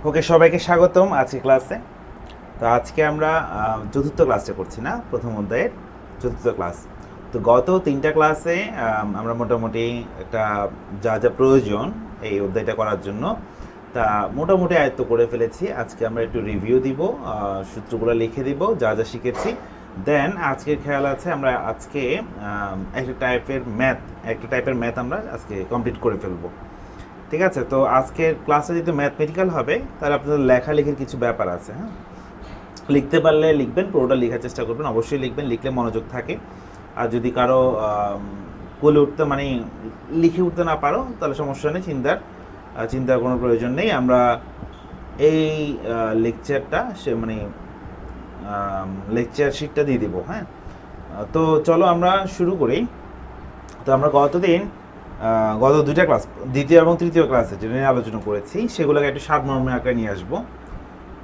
ওকে, সবাইকে স্বাগতম আজকে ক্লাসে। তো আজকে আমরা চতুর্থ ক্লাসটা করছি, না প্রথম অধ্যায়ের চতুর্থ ক্লাস। তো গত তিনটা ক্লাসে আমরা মোটামুটি একটা যা যা প্রয়োজন এই অধ্যায়টা করার জন্য তা মোটামুটি আয়ত্ত করে ফেলেছি। আজকে আমরা একটু রিভিউ দিব, সূত্রগুলো লিখে দিব যা যা শিখেছি। দেন আজকের খেয়াল আছে আমরা আজকে একটা টাইপের ম্যাথ আমরা আজকে কমপ্লিট করে ফেলবো। ঠিক আছে, তো আজকের ক্লাসে যদি ম্যাথমেটিক্যাল হবে তাহলে আপনাদের লেখালেখির কিছু ব্যাপার আছে। হ্যাঁ, লিখতে পারলে লিখবেন, পুরোটা লেখার চেষ্টা করবেন, অবশ্যই লিখবেন, লিখলে মনোযোগ থাকে। আর যদি কারো বলে উঠতে মানে লিখে উঠতে না পারো তাহলে সমস্যা নেই, চিন্তার কোনো প্রয়োজন নেই। আমরা এই লেকচারটা লেকচার শিটটা দিয়ে দিব। হ্যাঁ, তো চলো আমরা শুরু করি। তো আমরা গত দুইটা ক্লাস, দ্বিতীয় এবং তৃতীয় ক্লাসে যেটা নিয়ে আলোচনা করেছি সেগুলোকে একটু সারমর্মে আকারে নিয়ে আসবো।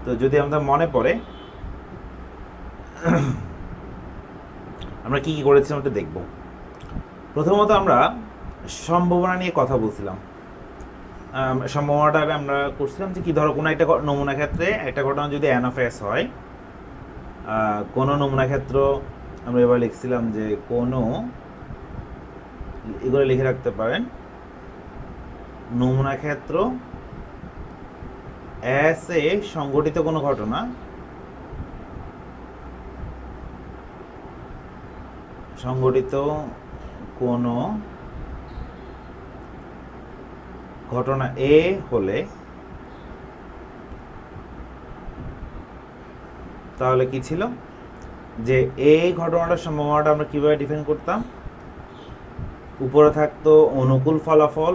তো যদি আমাদের মনে পড়ে আমরা কি কি করেছিলাম ওটা দেখব। প্রথমত আমরা সম্ভাবনা নিয়ে কথা বলছিলাম। সম্ভাবনাটা আমরা করছিলাম যে কি ধরো কোনো একটা নমুনা ক্ষেত্রে একটা ঘটনা যদি n of s হয়, কোনো নমুনা ক্ষেত্র আমরা এবার লিখছিলাম যে কোনো, এগুলো লিখে রাখতে পারেন, নমুনা ক্ষেত্র s এ সংঘটিত কোনো ঘটনা A হলে তাহলে কি ছিল যে এই ঘটনাটার সম্ভাবনাটা আমরা কিভাবে ডিফাইন করতাম? উপরে থাকতো অনুকূল ফলাফল,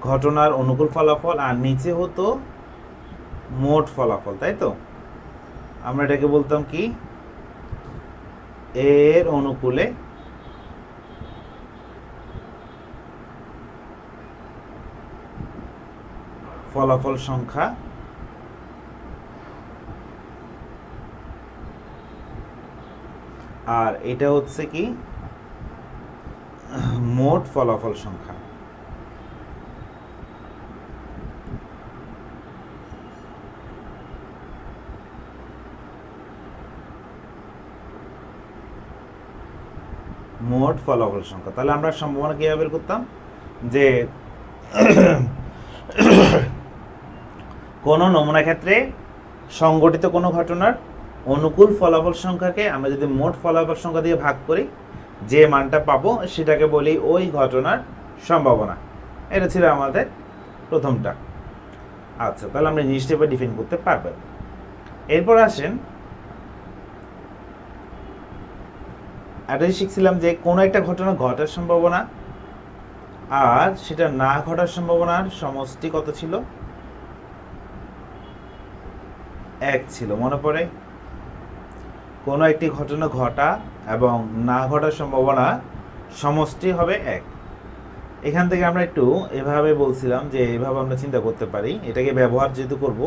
ঘটনার অনুকূল ফলাফল, আর নিচে হতো মোট ফলাফল, তাই তো? আমরা এটাকে বলতাম কি, এর অনুকূলে ফলাফল সংখ্যা আর এটা হচ্ছে কি মোট ফলাফল সংখ্যা। মোট ফলাফল সংখ্যা। তাহলে আমরা সম্ভাবনা কিভাবে বের করতাম যে কোনো নমুনা ক্ষেত্রে সংঘটিত কোনো ঘটনার অনুকূল ফলাফল সংখ্যাকে আমরা যদি মোট ফলাফল সংখ্যা দিয়ে ভাগ করি, যে মানটা পাবো সেটাকে বলি ওই ঘটনার সম্ভাবনা। এটা ছিল আমাদের প্রথমটা। আচ্ছা, তাহলে আমরা জিনিসটা এবার ডিফাইন করতে পারবেন। এরপর আসেন, এটাই শিখছিলাম যে কোনো একটা ঘটনা ঘটার সম্ভাবনা আর সেটা না ঘটার সম্ভাবনার সমষ্টি কত ছিল? 1 ছিল। মনে পড়ে? কোনো একটি ঘটনা ঘটা এবং না ঘটার সম্ভাবনা সমষ্টি হবে 1। এখান থেকে আমরা একটু এভাবে বলছিলাম যে এইভাবে আমরা চিন্তা করতে পারি, এটাকে ব্যবহার যেহেতু করব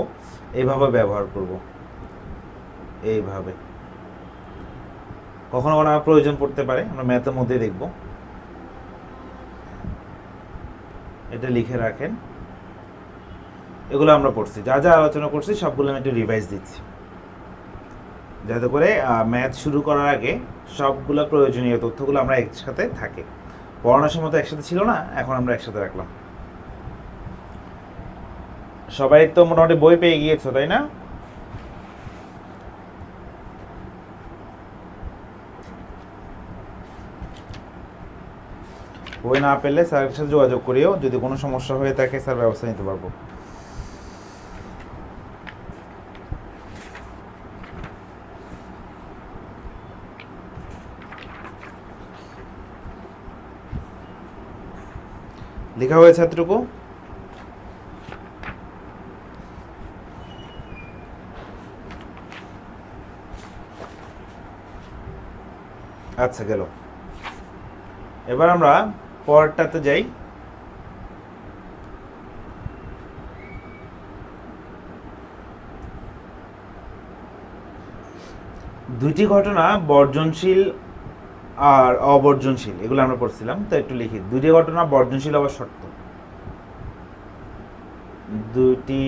এইভাবে ব্যবহার করব, এইভাবে। কখনো কখনো আমার প্রয়োজন পড়তে পারে, আমরা ম্যাথের মধ্যে দেখব। এটা লিখে রাখেন, এগুলো আমরা পড়ছি, যা যা আলোচনা করছি সবগুলো আমি একটু রিভাইজ দিচ্ছি যাতে করে ম্যাথ শুরু করার আগে সবগুলো প্রয়োজনীয় তথ্যগুলো আমরা একসাথে থাকে। পড়ানোর সময় তো একসাথে ছিল না, এখন আমরা একসাথে রাখলাম। সবাই তো মোটামুটি বই পেয়ে গিয়েছো, তাই না? বই না পেলে স্যারের সাথে যোগাযোগ করিও, যদি কোনো সমস্যা হয়ে থাকে স্যার ব্যবস্থা নিতে পারবো। লেখা হয়েছে এতটুকু? আচ্ছা, গেল। এবার আমরা পরেরটাতে যাই। দুইটি ঘটনা বর্জনশীল আর অবর্জনশীল, এগুলো আমরা পড়ছিলাম, তো একটু লিখি। দুইটি ঘটনা বর্জনশীল হওয়ার শর্ত। দুটি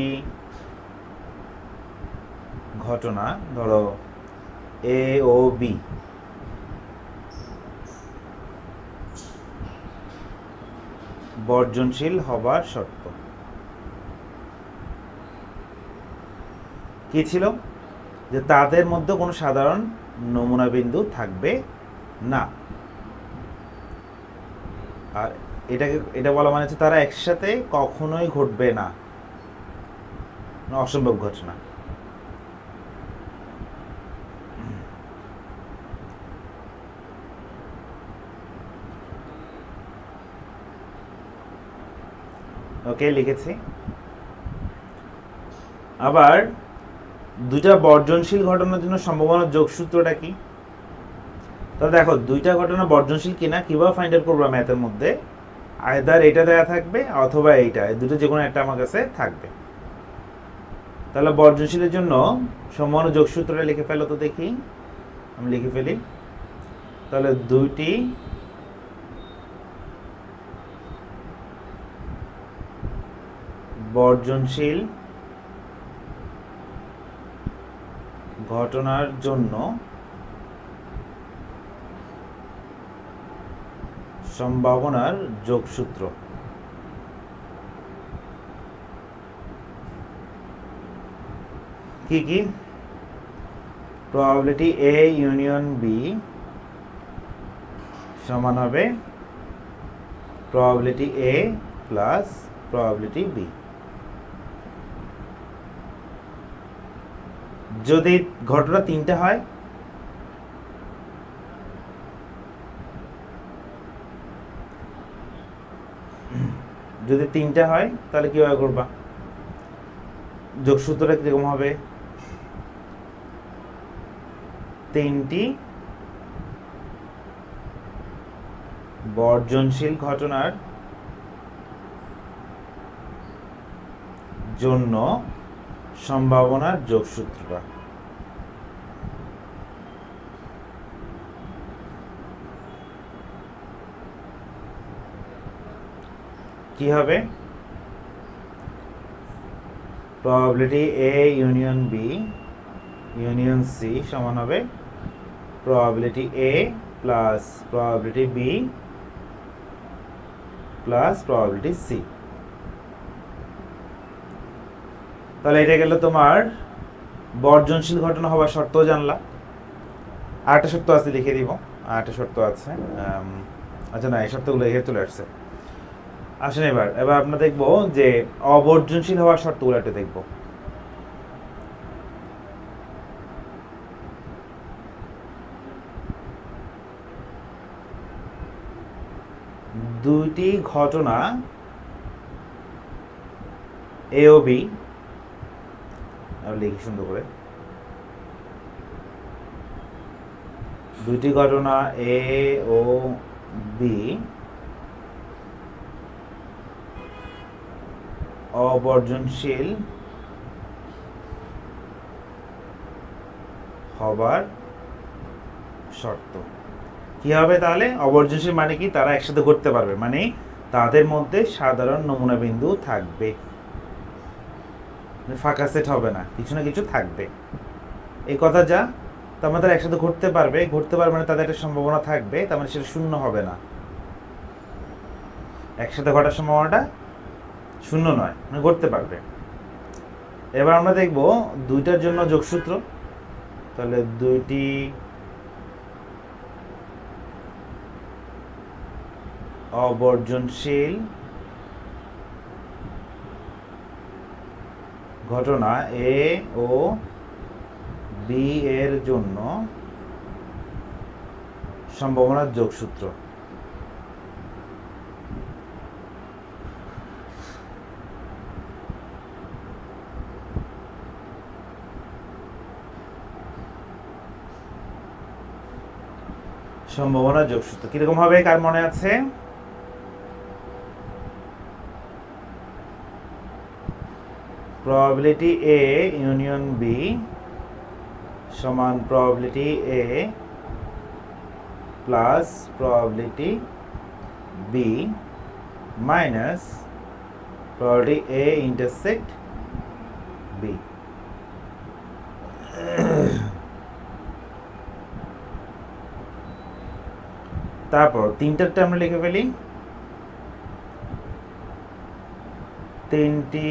ঘটনা ধরো এ ও বি বর্জনশীল হবার শর্ত কি ছিল? যে তাদের মধ্যে কোনো সাধারণ নমুনা বিন্দু থাকবে না। আর এটা বলা মানে হচ্ছে তারা একসাথে কখনোই ঘটবে না, অসম্ভব ঘটনা। ওকে, লিখেছি। আবার দুইটা বর্জনশীল ঘটনার জন্য সম্ভাবনার যোগসূত্রটা কি? তাহলে দেখো দুইটা ঘটনা বর্জনশীল কিনা কিভাবে ফাইন্ড আউট করবো? ম্যাথের মধ্যে আইদার এটা দেয়া থাকবে অথবা এইটা, দুটো যে কোনো একটা আমার কাছে থাকবে। তাহলে বর্জনশীলের জন্য সম্ভাবনা যোগসূত্রটা লিখে ফেলো তো দেখি। আমি লিখে ফেলি। তাহলে দুইটি বর্জনশীল ঘটনার জন্য সম্ভাবনার যোগসূত্র কি কি? প্রবাবিলিটি এ ইউনিয়ন বি সমান হবে probability A plus probability B. যদি ঘটনা তিনটা হয়, যদি তিনটা হয় তাহলে কিভাবে করবা? যোগসূত্রটা কিরকম হবে? তিনটি বর্জনশীল ঘটনার জন্য সম্ভাবনার যোগসূত্রটা কি হবে? Probability A union B union C সমান হবে probability A plus probability B plus probability C. তাহলে এটা গেল তোমার বর্জনশীল ঘটনা হওয়ার শর্ত জানলা। আরেকটা শর্ত আছে, লিখে দিব। আরেকটা শর্ত আছে, আচ্ছা না, এই শর্তগুলো এখানে চলে আসছে। আসেন এবার আমরা দেখবো যে অবর্জনশীল হওয়ার শর্তগুলো একটা দেখবো। দুইটি ঘটনা এ ও বি, লিখি সুন্দর করে, দুইটি ঘটনা এ ও বি অবর্জনশীল হবার শর্ত কি হবে? তাহলে অবর্জনশীল মানে কি? তারা একসাথে ঘটতে পারবে, মানে তাদের মধ্যে সাধারণ নমুনা বিন্দু থাকবে, ফাঁকা সেট হবে না, কিছু না কিছু থাকবে। এই কথা যা, তার মানে তারা একসাথে ঘটতে পারবে মানে তাদের একটা সম্ভাবনা থাকবে, তার মানে সেটা শূন্য হবে না। একসাথে ঘটার সম্ভাবনাটা শূন্য নয়, মানে ঘটতে পারবে। এবার আমরা দেখব দুইটার জন্য যোগসূত্র। তাহলে দুইটি অবর্জনশীল ঘটনা এ ও বি এর জন্য সম্ভাবনার যোগসূত্র কিরকম হবে? কার মনে আছে? প্রবাবিলিটি এ ইউনিয়ন বি সমান probability A plus probability B minus probability A intersect B. তারপর তিনটারটা আমরা লিখে ফেলি। তিনটি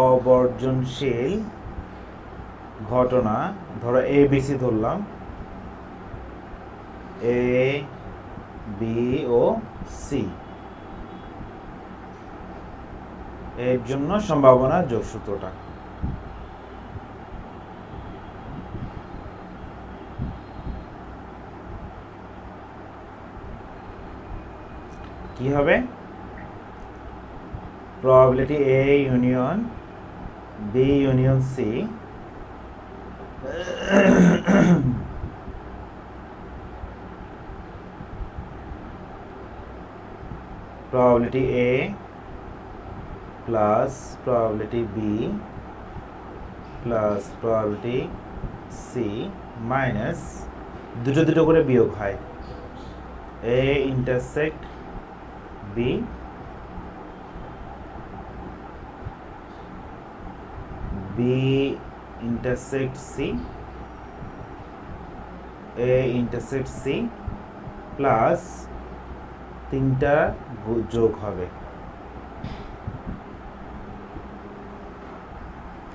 অবর্জনশীল ঘটনা, ধরো এ বিসি ধরলাম, এ বি ও সি, এর জন্য সম্ভাবনা যোগসূত্রটা কি হবে? Probability A union B union C probability A plus probability B plus probability C minus দুটো দুটো করে বিয়োগ হয়, A intersect B B intersect C A intersect C plus তিনটা যোগ হবে।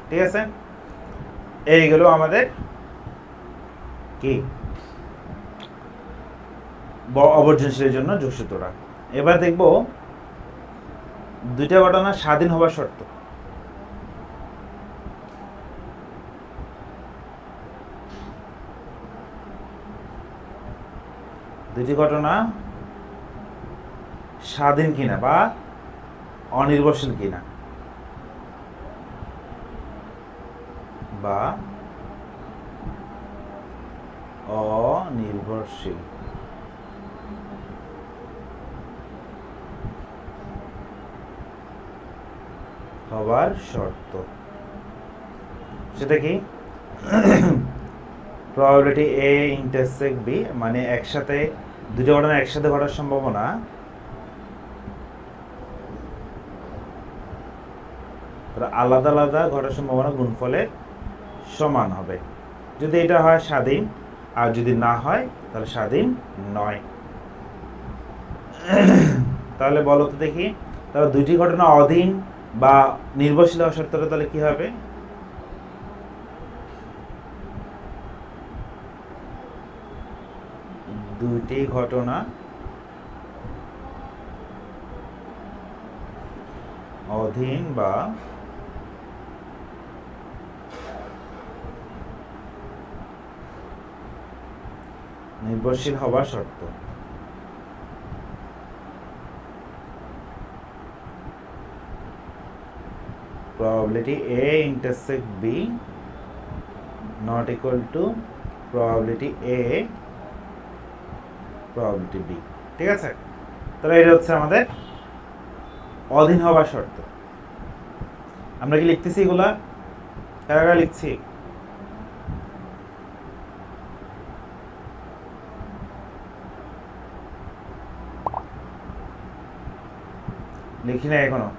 ঠিক আছে, এইগুলো আমাদের কি অবর্জনশীলের জন্য যোগসূত্রটা। এবার দেখব দুইটা ঘটনা স্বাধীন হবার শর্ত। দুটি ঘটনা স্বাধীন কিনা বা অনির্ভরশীল কিনা, বা অনির্ভরশীল। হবার শর্ত সেটা কি? প্রবাবিলিটি এ ইন্টারসেক্ট বি, মানে একসাথে দুটো ঘটনা একসাথে ঘটার সম্ভাবনা আলাদা আলাদা ঘটার সম্ভাবনা গুণফলের সমান হবে। যদি এটা হয় স্বাধীন, আর যদি না হয় তাহলে স্বাধীন নয়। তাহলে বলো তো দেখি, তাহলে দুইটি ঘটনা অধীন বা নির্ভরশীল হওয়ার শর্তটা তাহলে কি হবে? দুইটি ঘটনা অধীন বা নির্ভরশীল হবার শর্ত। probability A intersect B not equal to probability A probability B। ঠিক আছে, তাহলে এটা হচ্ছে আমাদের অধীন হবার শর্ত। আমরা কি লিখতেছি এগুলা? কারা লিখছি? লিখি না এখনো?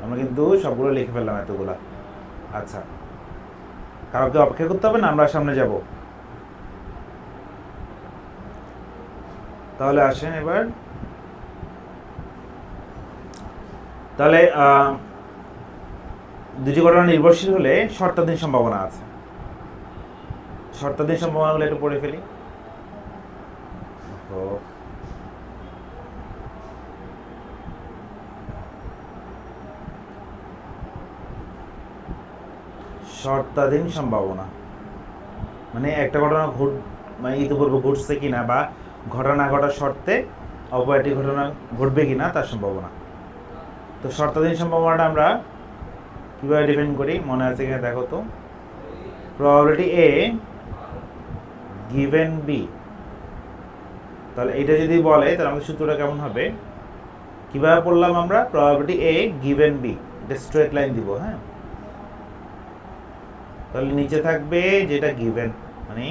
আমরা কিন্তু সবগুলো লিখে ফেললাম এতগুলা। আচ্ছা, কাউকে অপেক্ষা করতে হবে না, আমরা সামনে যাব। তাহলে আসেন এবার, তাহলে দুটি ঘটনা নির্ভরশীল হলে শর্তাধীন সম্ভাবনা আছে। শর্তাধীন সম্ভাবনাগুলো একটু পড়ে ফেলি। শর্তাধীন সম্ভাবনা মানে একটা ঘটনা মানে ইতিপূর্বে ঘটছে কিনা বা ঘটনা ঘটার শর্তে অপর একটি ঘটনা ঘটবে কিনা তার সম্ভাবনা। তো শর্তাধীন সম্ভাবনাটা আমরা কিভাবে ডিফাইন করি মনে আছে কিনা দেখো তো। প্রবাবিলিটি এ গিভেন বি, তাহলে এটা যদি বলে তাহলে আমাদের সূত্রটা কেমন হবে? কিভাবে পড়লাম আমরা? প্রবাবিলিটি এ গিভেন বি, এটা স্ট্রেট লাইন দিব। হ্যাঁ, তাহলে নিচে থাকবে যেটা গিভেন, মানে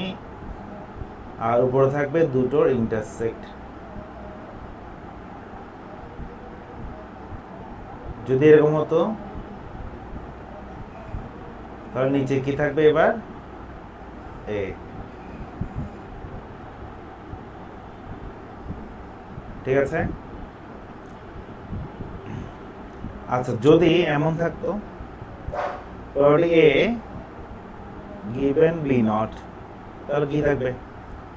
আর উপরে থাকবে দুটোর ইন্টারসেক্ট। যদি এরকম হতো তাহলে নিচে কি থাকবে এবার এ। ঠিক আছে, আচ্ছা যদি এমন থাকতো probability A given B not, তাহলে কি থাকবে?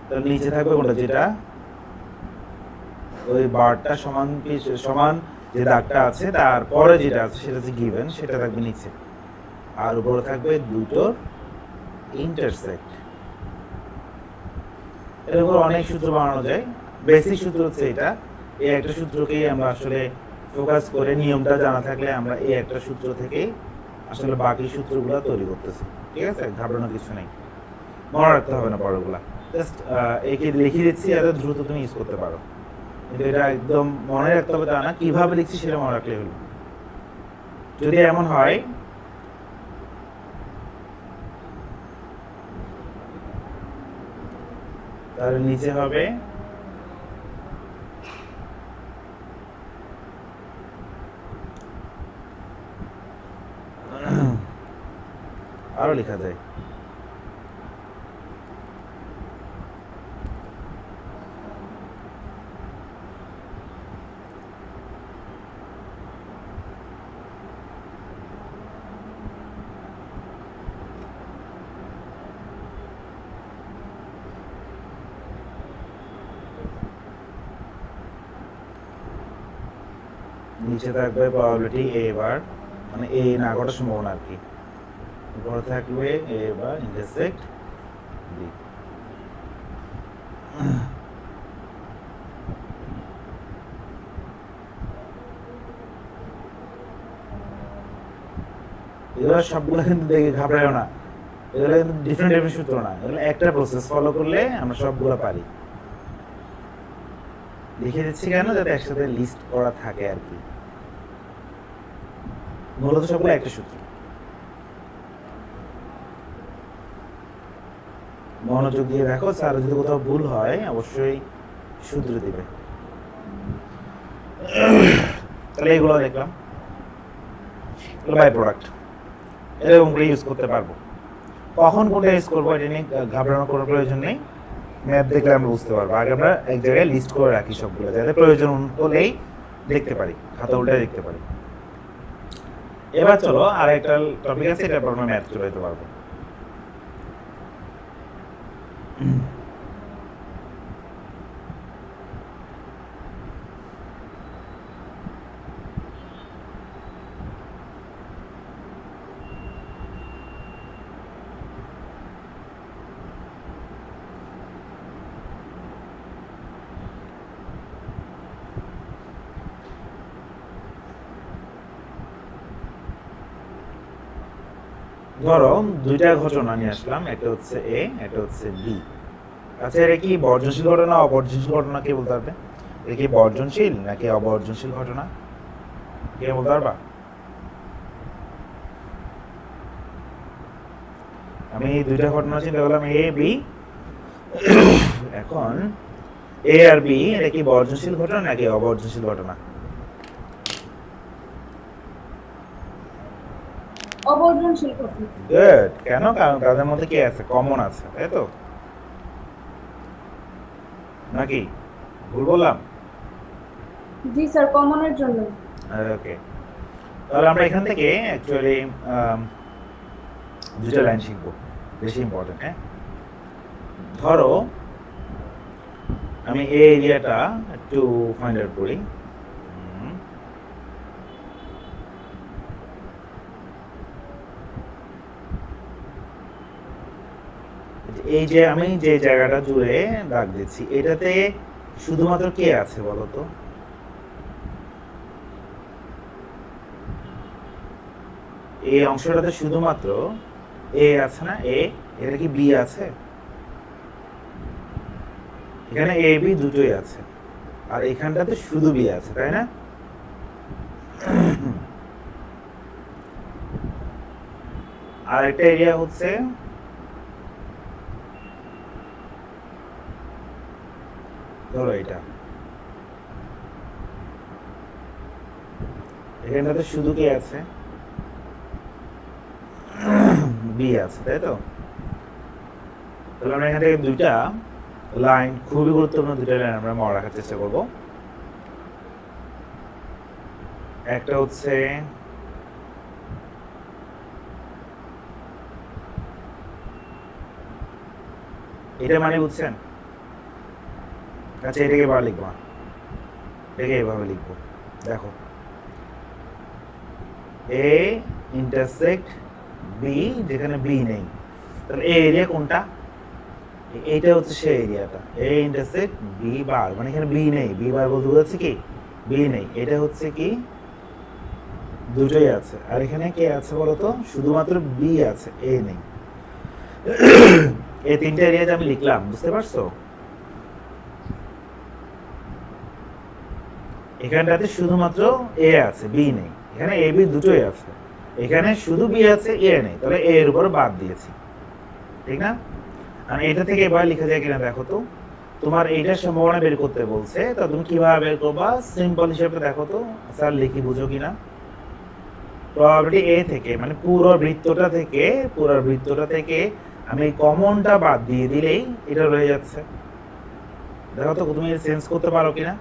তাহলে নিচে থাকবে কোনটা, যেটা ওই বারটা সমান সমান যে দাগটা আছে তারপরে যেটা আছে সেটা হচ্ছে গিভেন, সেটা থাকবে নিচে। আর উপরে থাকবে দুটোর ইন্টারসেক্ট। এরকম অনেক সূত্র বানানো যায়, বেসিক সূত্র হচ্ছে এটা। এই একটা সূত্রকেই আমরা আসলে ফোকাস করে, নিয়মটা জানা থাকলে আমরা এই একটা সূত্র থেকেই আসলে বাকি সূত্রগুলো তৈরি করতেছি। ঠিক আছে, ঘাবড়ানোর কিছু নেই, মনে রাখতে হবে না পরেরগুলা। জাস্ট একে লিখে দিচ্ছি যাতে দ্রুত তুমি ইউজ করতে পারো, কিন্তু এটা একদম মনে রাখতে হবে তা না, কিভাবে লিখছি সেটা মনে রাখলে হলো। যদি এমন হয় তাহলে নিচে হবে আরো লেখা যায় নিচে থাকবে প্রবাবিলিটি এ বার, মানে এ না ঘটার সম্ভাবনা আর কি। উপরে থাকবে এ বার ইন্টারসেক্ট বি। এগুলো সবগুলো কিন্তু দেখে ঘাবড়ায়ও না, এগুলো কিন্তু ডিফারেন্ট ডিফারেন্ট সূত্র না, এগুলো একটা প্রসেস ফলো করলে আমরা সবগুলো পারি। লিখে দিচ্ছি কেন, যাতে একসাথে লিস্ট করা থাকে আর কি। মূলত সবগুলো একটা সূত্র, মনোযোগ দিয়ে দেখো, স্যার যদি কোথাও ভুল হয় অবশ্যই শুধরে দিবে। তাহলে এগুলো দেখলাম, এগুলো বাই প্রোডাক্ট, এরকম করে ইউজ করতে পারবো। কখন কোনটা ইউজ করবো এটা নিয়ে ঘাবড়ানোর কোনো প্রয়োজন নেই, ম্যাপ দেখলে আমরা বুঝতে পারবো। আগে আমরা এক জায়গায় লিস্ট করে রাখি সবগুলো, যাতে প্রয়োজন হলেই দেখতে পারি, খাতা উল্টে দেখতে পারি। এবার চলো আর একটা টপিক আছে, এটার পর আমরা ম্যাথ চলে যেতে পারবো। ধরো দুইটা ঘটনা নিয়ে আসলাম, একটা হচ্ছে এ, একটা হচ্ছে বি। আচ্ছা এটা কি বর্জনশীল ঘটনা অবর্জনশীল ঘটনা, কে বলতে পারবে? এটা কি বর্জনশীল নাকি অবর্জনশীল ঘটনা, কে বলতে পারবা? আমি দুইটা ঘটনা চিন্তা করলাম, এ বি। এখন এ আর বি এটা কি বর্জনশীল ঘটনা নাকি অবর্জনশীল ঘটনা? অবর্জনশীল ঘটনা। গুড। কেন? কারণ তাদের মধ্যে কি আছে, কমন আছে, তাই তো? নাকি ভুল বললাম? জি স্যার, কমনের জন্য। ওকে, তাহলে আমরা এখান থেকে অ্যাকচুয়ালি দুটো লাইন শিখবো, বেশি ইম্পর্টেন্ট। হ্যাঁ, ধরো আমি এই এরিয়াটা একটু ফাইন্ড আউট করি। এই যে আমি যে জায়গাটা জুড়ে দাগ দিচ্ছি, এটাতে শুধুমাত্র কে আছে বলতো? এই অংশটাতে শুধুমাত্র এ আছে না? এ, এটা কি বি আছে? এখানে এ বি দুটোই আছে, আর এখানটাতে শুধু বি আছে, তাই না? আর একটা এরিয়া হচ্ছে ধরো এটা এখানটাতে শুধু কি আছে, বি আছে, তাই তো? তাহলে আমরা এখান থেকে দুইটা লাইন, খুবই গুরুত্বপূর্ণ দুইটা লাইন আমরা মনে রাখার চেষ্টা করব। একটা হচ্ছে এটা, মানে বুঝছেন? আচ্ছা, এটাকে এবার লিখবো, এটাকে এভাবে লিখবো, দেখো এ ইন্টারসেক্ট বি, যেখানে বি নেই। তাহলে এ এরিয়া কোনটা? এইটা হচ্ছে সেই এরিয়াটা, এ ইন্টারসেক্ট বি বার, মানে এখানে বি নেই। বি বার বলতে বোঝাচ্ছে কি বি নেই। এটা হচ্ছে কি দুটোই আছে। আর এখানে কে আছে বলতো? শুধুমাত্র বি আছে, এ নেই। এই তিনটা এরিয়া যে আমি লিখলাম, বুঝতে পারছো? এখানটাতে শুধুমাত্র এ আছে, বি নেই। এখানে এ বি দুটোই আছে, এখানে শুধু বি আছে, এ নেই। তাহলে এ এর উপর বাদ দিয়েছি, ঠিক না? আর এটা থেকে এবার লেখা যায় কিনা দেখো তো। তোমার এইটার সম্ভাবনা বের করতে বলছে, তো তুমি কিভাবে বের করবা? সিম্পল হিসেবে দেখো তো, স্যার লিখি, বুঝো কিনা। প্রবাবিলিটি এ থেকে, মানে পুরো বৃত্তটা থেকে আমি কমনটা বাদ দিয়ে দিলেই এটা রয়ে যাচ্ছে। দেখো তো তুমি সেন্স করতে পারো কিনা।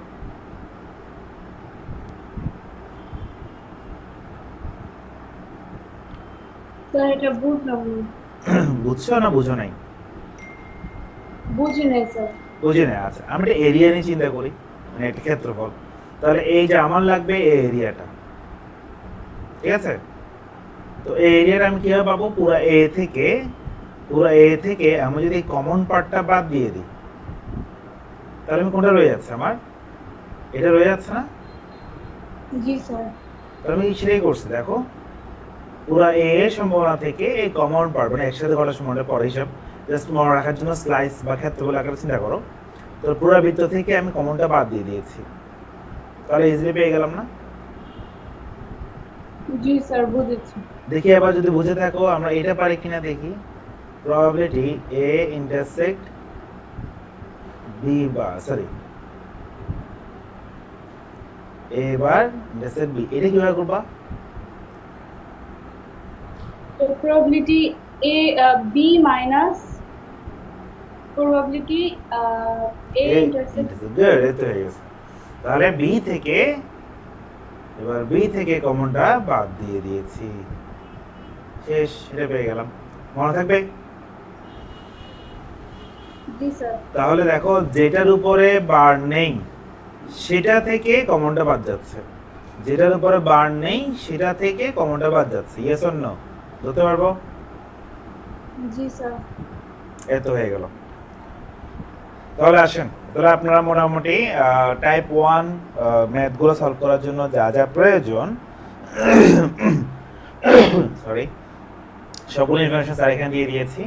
স্যার এটা বুঝলাম না। বুঝছো না বুঝো নাই? বুঝি নাই স্যার। বুঝি না। আচ্ছা, আমরা একটা এরিয়া নিয়ে চিন্তা করি, মানে একটা ক্ষেত্রফল। তাহলে এই যে আমার লাগবে এই এরিয়াটা, ঠিক আছে? তো এই এরিয়াটা আমি কিভাবে পাবো? পুরো এ থেকে আমি যদি কমন পার্টটা বাদ দিয়ে দিই, তাহলে আমি কোনটা রয়ে যাচ্ছে? আমার এটা রয়ে যাচ্ছে না? জি স্যার। তাহলে আমি সেটাই করছি, দেখো পুরো এ এর সম্ভাবনা থেকে এই কমন পার্ট, মানে একসাথে করার সম্ভাবনা পরে হিসাব, জাস্ট মনে রাখার জন্য স্লাইস বা ক্ষেত্রফল আকারে চিন্তা করো। তো পুরো বৃত্ত থেকে আমি কমনটা বাদ দিয়ে দিয়েছি, তাহলে ইজিলি পেয়ে গেলাম না? জি স্যার, বুঝেছি। দেখি এবার যদি বুঝে থাকো, আমরা এটা পারি কিনা দেখি। প্রবাবিলিটি এ ইন্টারসেক্ট বি, বা sorry A bar intersect B, এটা কিভাবে করবা? তো probability A B minus probability A intersect. Good, এই তো হয়ে গেছে। তাহলে বি থেকে, এবার বি থেকে কমনটা বাদ দিয়ে দিয়েছি, শেষ। এটা পেয়ে গেলাম, মনে থাকবে? জি স্যার। তাহলে দেখো, যেটার উপরে বার নেই সেটা থেকে কমনটা বাদ যাচ্ছে, যেটার উপরে বার নেই সেটা থেকে কমনটা বাদ যাচ্ছে। Yes or no? ধরতে পারবো? জি স্যার। এত হয়ে গেল। তাহলে আসেন, তাহলে আপনারা মোটামুটি টাইপ 1 ম্যাথগুলো সলভ করার জন্য যা যা প্রয়োজন, সরি, সকল ইনফরমেশন স্যার এখানে দিয়ে দিয়েছি।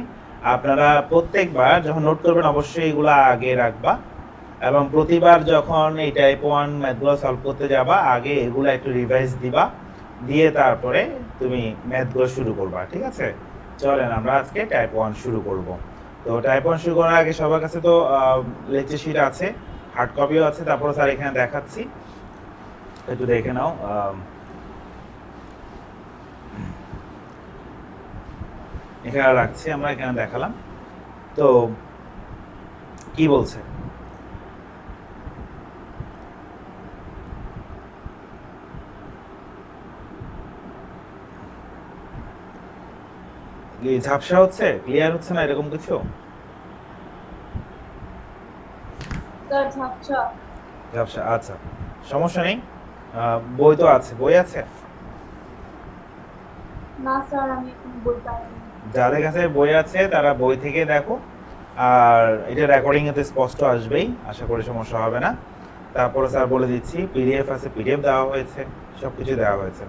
আপনারা প্রত্যেকবার যখন নোট করবেন অবশ্যই এগুলো আগে রাখবা, এবং প্রতিবার যখন এই টাইপ 1 ম্যাথগুলো সলভ করতে যাবা আগে এগুলো একটু রিভাইজ দিবা, দিয়ে তারপরে তুমি ম্যাথগুলো শুরু করবা, ঠিক আছে? চলেন আমরা আজকে টাইপ 1 শুরু করব। তো টাইপ 1 শুরু করার আগে সবার কাছে তো লেকচার শিট আছে, হার্ড কপিও আছে, তারপরে স্যার এখানে দেখাচ্ছি, একটু দেখে নাও। এখানে রাখছি, আমরা এখানে দেখালাম। তো কি বলছে? ঝাপসা হচ্ছে, ক্লিয়ার হচ্ছে না, এরকম কিছু? স্যার ঝাপসা। ঝাপসা, আচ্ছা, সমস্যা নেই। বই তো আছে, বই আছে? না স্যার, আমি এখন বই পাইনি। যাদের কাছে বই আছে তারা বই থেকে দেখো, আর এটা রেকর্ডিং এতে স্পষ্ট আসবেই, আশা করি সমস্যা হবে না। তারপরে স্যার বলে দিচ্ছি, পিডিএফ আছে, পিডিএফ দেওয়া হয়েছে, সবকিছু দেওয়া হয়েছে।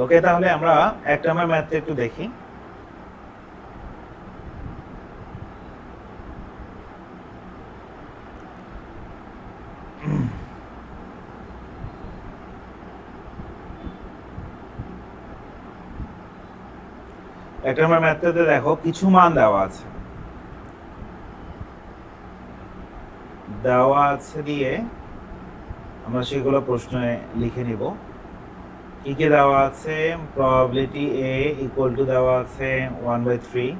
ওকে, তাহলে আমরা এক নাম্বার ম্যাথটা একটু দেখি। এক নম্বর ম্যাথটাতে দেখো কিছু মান দেওয়া আছে দিয়ে আমরা সেগুলো প্রশ্নে লিখে নিব। কি কি দেওয়া আছে? প্রবাবিলিটি এ ইকুয়াল টু দেওয়া আছে 1/3,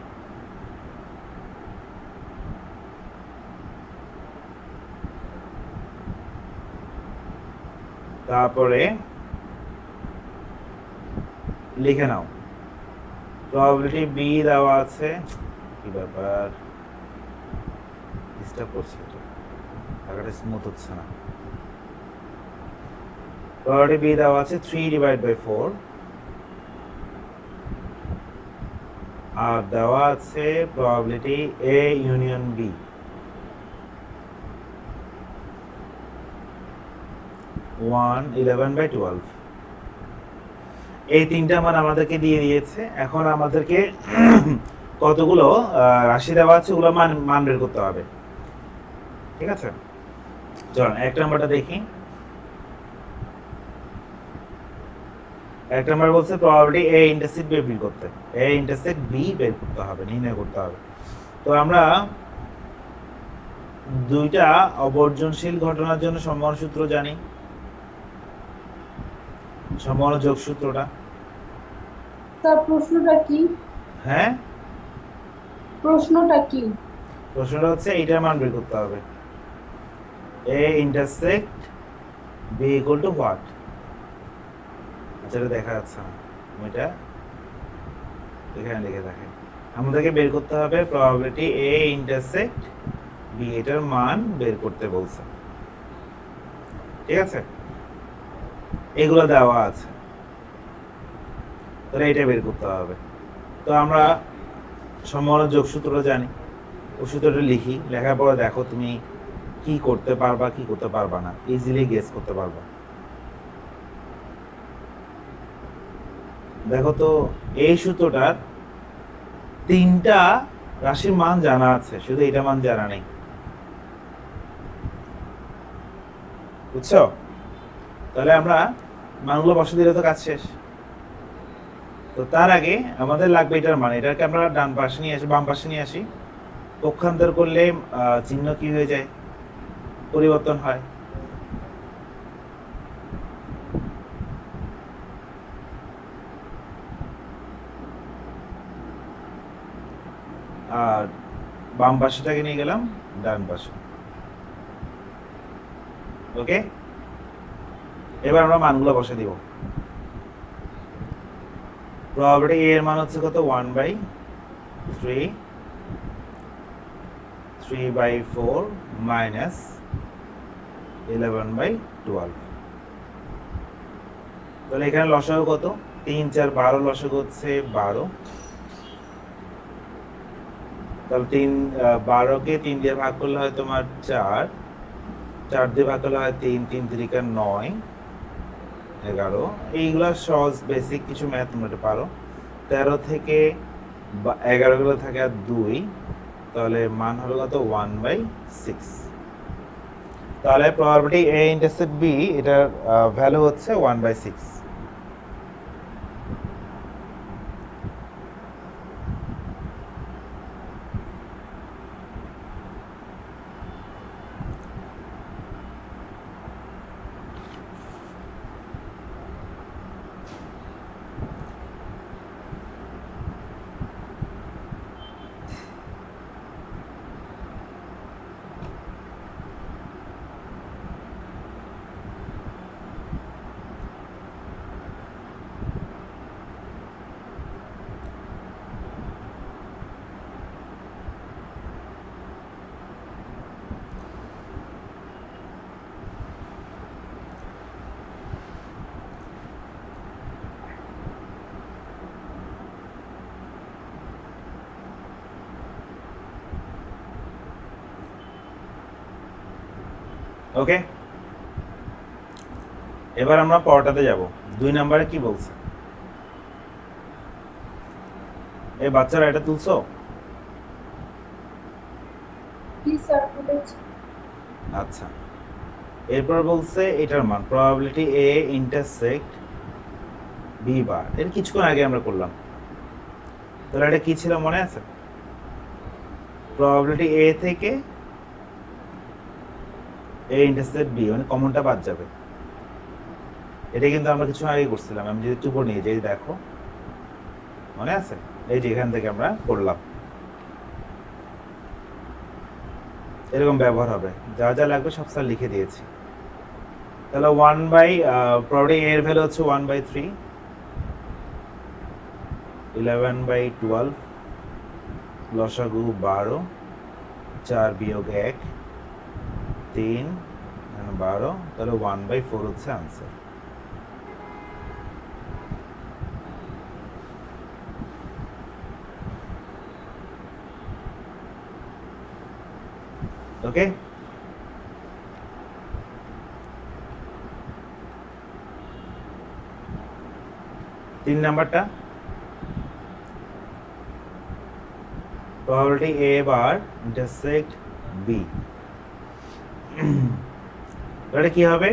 তারপরে লিখে নাও প্রবাবিলিটি বি দেওয়া আছে। কি ব্যাপার, ডিস্টার্ব করছে, টাকাটা স্মুথ হচ্ছে না। প্রবাবিলিটি বি দেওয়া আছে 3/4, আর দেওয়া আছে প্রবাবিলিটি এ ইউনিয়ন বি 11/12। এই তিনটা মান আমাদেরকে দিয়ে দিয়েছে। এখন আমাদেরকে কতগুলো রাশি দেওয়া আছে ওগুলো মান বের করতে হবে। ঠিক আছে, চল এক নাম্বারটা দেখি। এক নাম্বার বলছে প্রবাবিলিটি এ ইন্টারসেক্ট বি বের করতে, এ ইন্টারসেক্ট বি বের করতে হবে, নির্ণয় করতে হবে। তো আমরা দুইটা অবর্জনশীল ঘটনার জন্য সম্ভাবনা সূত্র জানি, সম্ভাবনা যোগ সূত্রটা। স্যার প্রশ্নটা কি? হ্যাঁ, প্রশ্নটা কি? প্রশ্নটা হচ্ছে এইটার মান বের করতে হবে। A intersect B equal to what? আচ্ছা, এটা দেখা যাচ্ছে না, এটা এখানে লিখে দেখে। আমাদেরকে বের করতে হবে প্রবাবিলিটি এ ইন্টারসেক্ট বি, এটার মান বের করতে বলছে। ঠিক আছে, এগুলো দেওয়া আছে, তাহলে এটা বের করতে হবে। তো আমরা সম্ভাবনা যোগ সূত্রটা জানি, ও সূত্রটা লিখি, লেখার পরে দেখো তুমি কি করতে পারবা কি করতে পারবা না, ইজিলি গেস করতে পারবা। দেখো তো এই সূত্রটার তিনটা রাশির মান জানা আছে, শুধু এটা মান জানা নেই, বুঝছো? তাহলে আমরা মানগুলো বসে দিলে তো কাজ শেষ। তো তার আগে আমাদের লাগবে এটার মান। এটাকে আমরা ডান পাশে নিয়ে আসি, বাম পাশে নিয়ে আসি। পক্ষান্তর করলে চিহ্ন কি হয়ে যায়? পরিবর্তন হয়। আর বাম পাশেটাকে নিয়ে গেলাম ডান পাশে। ওকে, এবার আমরা মানগুলো বসে দিব। প্রবাবিলিটি এ এর মান হচ্ছে কত? 1/3, 3/4 মাইনাস 11/12। তাহলে এখানে লসাগু কত? 3 4 12, লসাগু হচ্ছে 12। তাহলে 12কে 3 দিয়ে ভাগ করলে হয় তোমার 4, 4 দিয়ে ভাগ করলে হয় 3, 3 3 9, 11। এইগুলা সহজ বেসিক কিছু ম্যাথ তোমরা পারো। 13 থেকে 11 গুলো থাকে আর 2, তাহলে মান হবে কত? 1/6। তাহলে প্রবাবিলিটি এ ইন্টারসেক্ট বি, এটার ভ্যালু হচ্ছে 1/6। ওকে, এবার আমরা পরটাতে যাব। 2 নম্বরে কি বলছে? এই বাচ্চারা এটা তুলছো? কি স্যার বলেছি? আচ্ছা, এরপর বলছে এটার মান probability A intersect B bar, এর কিছুক্ষণ আগে আমরা করলাম। তাহলে এটা কি ছিল মনে আছে? প্রবাবিলিটি এ থেকে এ ইন্টারসেক্ট বি, মানে কমনটা বাদ যাবে। এটা কিন্তু আমরা কিছু আগে করছিলাম। আমি যদি টুকরো নিয়ে যাই, দেখো মনে আছে, এই যে এখান থেকে আমরা করলাম। এরকম ব্যবহার হবে, যা যা লাগবে সব স্যার লিখে দিয়েছি। তাহলে 1/, প্রবাবিলিটি এর ভ্যালু হচ্ছে 1/3, 11/12, লসাগু 12, 4 বিয়োগ 1 3, 12, তাহলে 1/4 হচ্ছে আনসার। ওকে, তিন নাম্বারটা probability A bar intersect B. এটা কি হবে?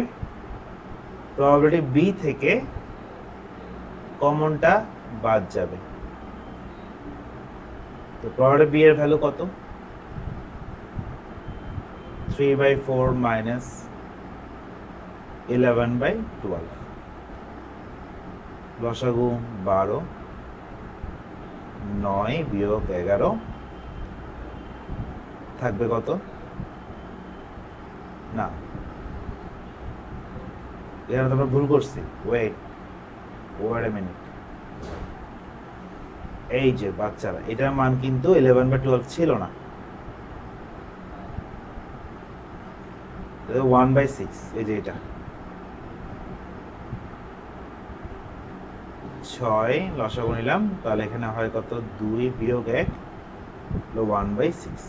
প্রবাবিলিটি বি থেকে কমনটা বাদ যাবে। তো প্রবাবিলিটি বি এর ভ্যালু কত? 3/4 মাইনাস 11/12, লসাগু 12, 9 বিয়োগ 11 থাকবে কত? না, এখানে তো আমরা ভুল করছি। ওয়েট এ মিনিট, এই যে বাচ্চারা, এটার মান কিন্তু 11/12 ছিল না, 1/6। এই যে এটা 6 লসাগু নিলাম, তাহলে এখানে হয় কত? 2 বিয়োগ 1, 1/6।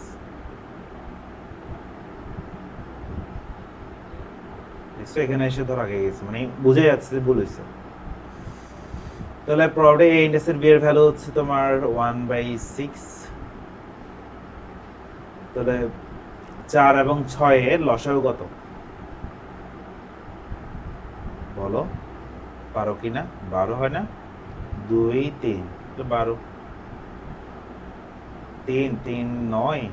এখানে এসে ধর আগে গেছে, মানে বুঝে যাচ্ছে যে ভুল হয়েছে। তাহলে প্রবাবিলিটি এ ইন্ডেক্সের বি এর ভ্যালু হচ্ছে তোমার 1/6। তাহলে 4 এবং 6 এর লসাগু কত বলো, পারো কিনা? 12 হয় না? 2 3, 12, 3 3 9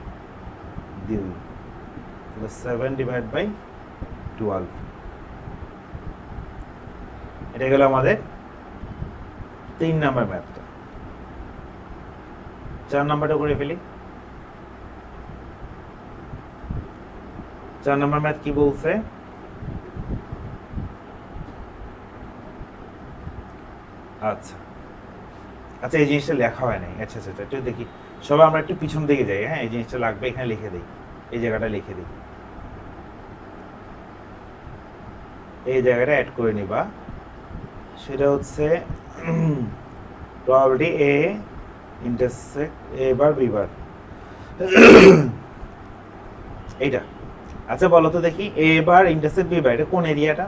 2, 7/12। এটা গেল আমাদের 3 নাম্বার ম্যাথটা। 4 নাম্বারটা করে ফেলি। 4 নাম্বার ম্যাথ কি বলছে? আচ্ছা আচ্ছা, এই জিনিসটা লেখা হয় নাই। আচ্ছা আচ্ছা, একটু দেখি, সবাই আমরা একটু পিছন দিকে যাই। হ্যাঁ, এই জিনিসটা লাগবে, এখানে লিখে দিই, এই জায়গাটা লিখে দিই, এই জায়গাটা অ্যাড করে নিবা। সেটা হচ্ছে probability A intersect A bar B bar, এইটা। আচ্ছা বলো তো দেখি, এ বার ইন্টারসেক্ট বি বার, এটা কোন এরিয়াটা?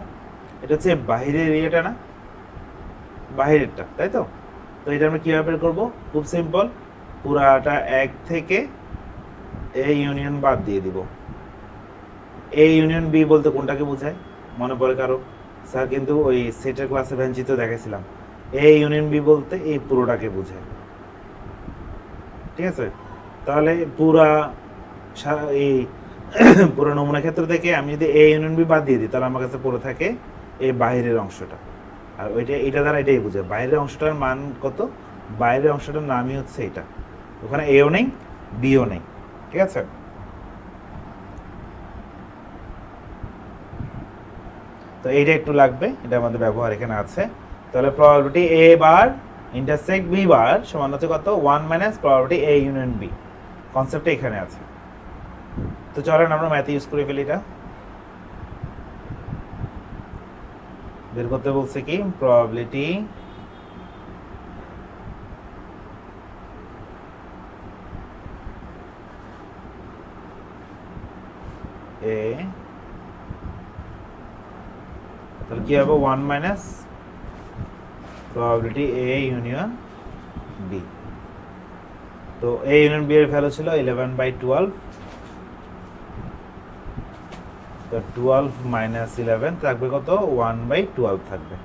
এটা হচ্ছে বাহিরের এরিয়াটা না? বাহিরেরটা, তাই তো? তো এটা আমরা কিভাবে বের করবো? খুব সিম্পল, পুরাটা 1 থেকে এ ইউনিয়ন বাদ দিয়ে দিব। এ ইউনিয়ন বি বলতে কোনটাকে বোঝায় মনে পড়ে কারো? স্যার কিন্তু ওই সেটের ক্লাসে ভ্যানচিতে দেখেছিলাম, এ ইউনিয়ন বি বলতে এই পুরোটাকে বোঝায়। ঠিক আছে, তাহলে এই পুরো নমুনা ক্ষেত্র থেকে আমি যদি এ ইউনিয়ন বি বাদ দিয়ে দিই, তাহলে আমার কাছে পড়ে থাকে এই বাইরের অংশটা। আর ওইটা, এটা দ্বারা এটাই বোঝায় বাইরের অংশটার মান কত। বাইরের অংশটার নামই হচ্ছে এটা, ওখানে এও নেই বিও নেই। ঠিক আছে, তো এইটা একটু লাগবে, এটা আমাদের ব্যবহার এখানে আছে। তাহলে probability A bar intersect B bar সমান হচ্ছে কত? 1 minus probability A union B. কনসেপ্টটা এখানে আছে। তো চলেন আমরা ম্যাথ ইউজ করে ফেলি। এটা বের করতে বলছে কি? প্রবাবিলিটি এ, তাহলে কি হবে? 1 minus probability A union B. তো এ ইউনিয়ন বি এর ভ্যালু ছিল 11/12, তো 12 মাইনাস 11 থাকবে কত? 1/12 থাকবে।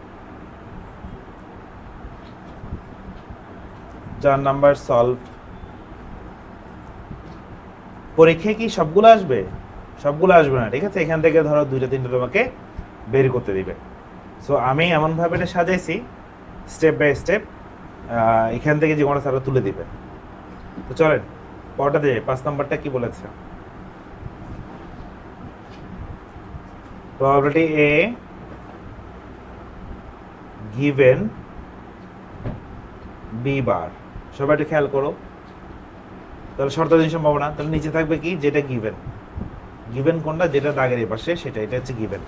4 নাম্বার সলভ। পরীক্ষায় কি সবগুলো আসবে? সবগুলো আসবে না, ঠিক আছে? এখান থেকে ধরো 2টা 3টা তোমাকে বের করতে দিবে। সো আমি এমনভাবে এটা সাজাইছি স্টেপ বাই স্টেপ, এখান থেকে যে কোনো স্যার তুলে দিবে। তো চলেন পরটা দিয়ে 5 নাম্বারটা কি বলেছে? probability A given B বার। সবাই একটু খেয়াল করো, তাহলে শর্তাধীন সম্ভাবনা, তাহলে নিচে থাকবে কি যেটা গিভেন। গিভেন কোনটা? যেটা দাগের এই পাশে সেটা, এটা হচ্ছে গিভেন।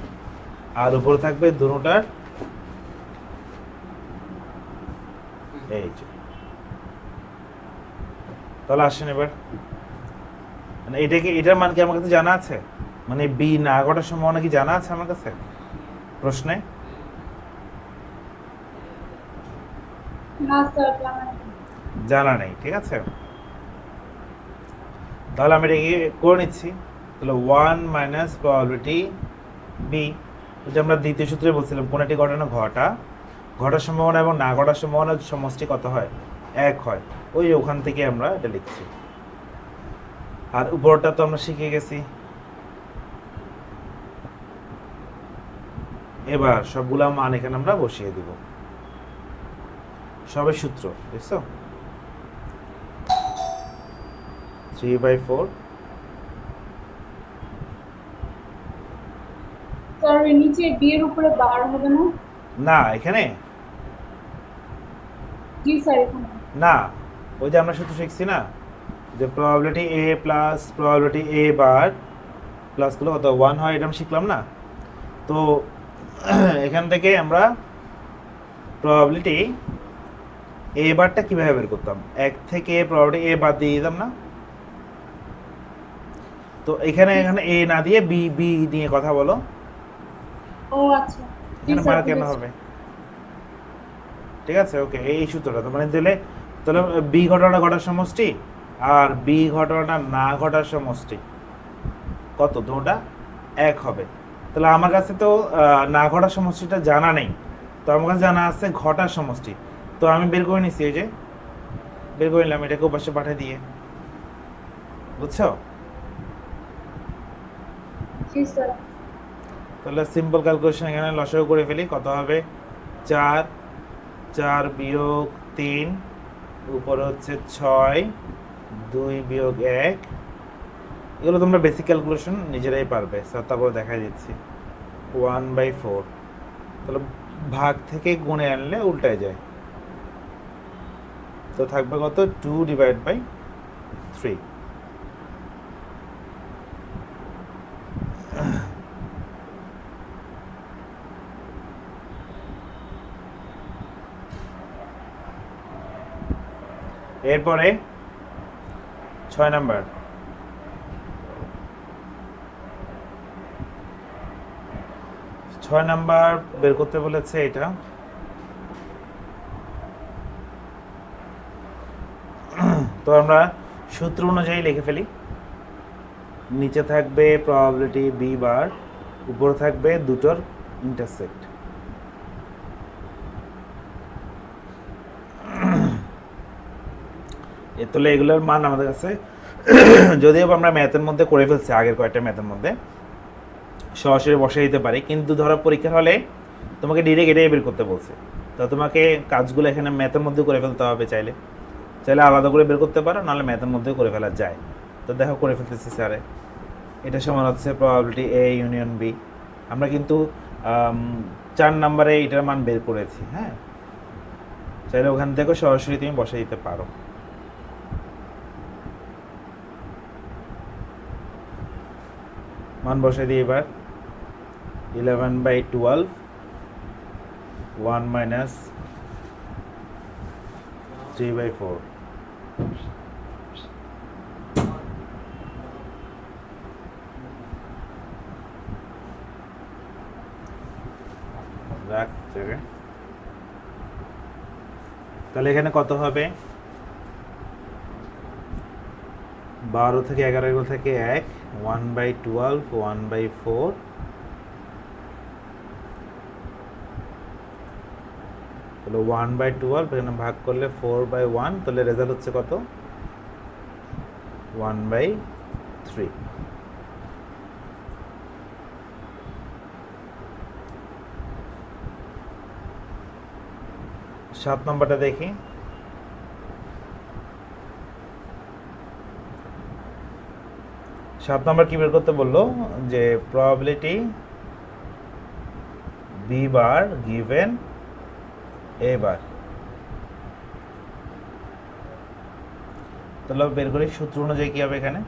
আর উপরে থাকবে দুটোটার এই যে। তাহলে আসেন এবার, মানে এটা কি, এটার মান কি আমার কাছে জানা আছে? মানে বি না ঘটার সম্ভাবনা কি জানা আছে আমার কাছে প্রশ্নে? না স্যার, জানা নেই। জানা নেই, ঠিক আছে? তাহলে আমি এটাকে করে নিচ্ছি। তাহলে 1 মাইনাস প্রবাবিলিটি বি, যে আমরা দ্বিতীয় সূত্রে বলছিলাম কোন একটি ঘটনা ঘটার সম্ভাবনা এবং না ঘটার সম্ভাবনার সমষ্টি কত হয়? 1 হয়। ওই ওখান থেকে আমরা এটা লিখছি। আর উপরটা তো আমরা শিখে গেছি। এবার সবগুলা মান এখানে আমরা বসিয়ে দিব, সবে সূত্র দেখছো? 3/4। স্যার ওই নিচে বিয়ের উপরে বার হবে না? না এখানে জি স্যার, এখানে। না, ওই যে আমরা সূত্র শিখছি না, যে probability A plus probability A bar plus গুলো কত 1 হয়, এটা আমরা শিখলাম না? তো এখান থেকে আমরা প্রবাবিলিটি এ বারটা কিভাবে বের করতাম? 1 থেকে প্রবাবিলিটি এ বাদ দিয়ে দিতাম না? তো এখানে এ না দিয়ে বি বি নিয়ে কথা বলো। ও আচ্ছা, জি এখানে স্যার, বার কেন বুঝেছি। হবে? ঠিক আছে, ওকে, এই সূত্রটা তো মানে দিলে, তাহলে বি ঘটনাটা ঘটার সমষ্টি আর বি ঘটনাটা না ঘটার সমষ্টি কত? দুটোটা 1 হবে। তাহলে আমার কাছে তো না ঘটার সমষ্টিটা জানা নেই, তো আমার কাছে জানা আছে ঘটার সমষ্টি। তো আমি বের করে নিচ্ছি, এই যে বের করে নিলাম, এটাকে ওপাশে পাঠিয়ে দিয়ে, বুঝছো? জি স্যার। তাহলে সিম্পল ক্যালকুলেশন এখানে লসাগু করে ফেলি, কত হবে? 4, 4 বিয়োগ 3, উপরে হচ্ছে 6, 2 বিয়োগ 1। এগুলো তোমরা বেসিক ক্যালকুলেশন নিজেরাই পারবে, স্যার তারপরে দেখাই দিচ্ছি। 1/4, তাহলে ভাগ থেকে গুণে আনলে উল্টায় যায়, তো থাকবে কত? 2/3। এরপরে 6 নাম্বার, 6 নাম্বার বের করতে বলেছে এটা। তো আমরা সূত্র অনুযায়ী লিখে ফেলি। নিচে থাকবে প্রবাবিলিটি বি বার, উপরে থাকবে দুটোর ইন্টারসেক্ট। তাহলে এগুলোর মান আমাদের কাছে যদিও আমরা ম্যাথের মধ্যে করে ফেলছি, আগের কয়েকটা ম্যাথের মধ্যে সরাসরি বসে দিতে পারি, কিন্তু ধরো পরীক্ষার হলে তোমাকে ডিরেক্ট এটাই বের করতে বলছে, তো তোমাকে কাজগুলো এখানে ম্যাথের মধ্যে করে ফেলতে হবে। চাইলে চাইলে আলাদা করে বের করতে পারো, নাহলে ম্যাথের মধ্যেও করে ফেলা যায়। তো দেখো করে ফেলতেছি স্যারে। এটা সমান হচ্ছে প্রবাবিলিটি এ ইউনিয়ন বি। আমরা কিন্তু 4 নাম্বারে এটার মান বের করেছি, হ্যাঁ? চাইলে ওখান থেকে সরাসরি তুমি বসে দিতে পারো। মান বসে দিই এবার। 11/12, 1 মাইনাস 3/4। তাহলে এখানে কত হবে? 12 থেকে 11 এগুলো থেকে 1, 1/12, 1/4, তাহলে 1/12 এখানে ভাগ করলে 4/1, তাহলে রেজাল্ট হচ্ছে কত? 1/3। 7 নম্বরটা দেখি। 7 নম্বর কি বের করতে বললো? যে probability B bar given a বার। তাহলে বের করি সূত্র অনুযায়ী কি হবে এখানে?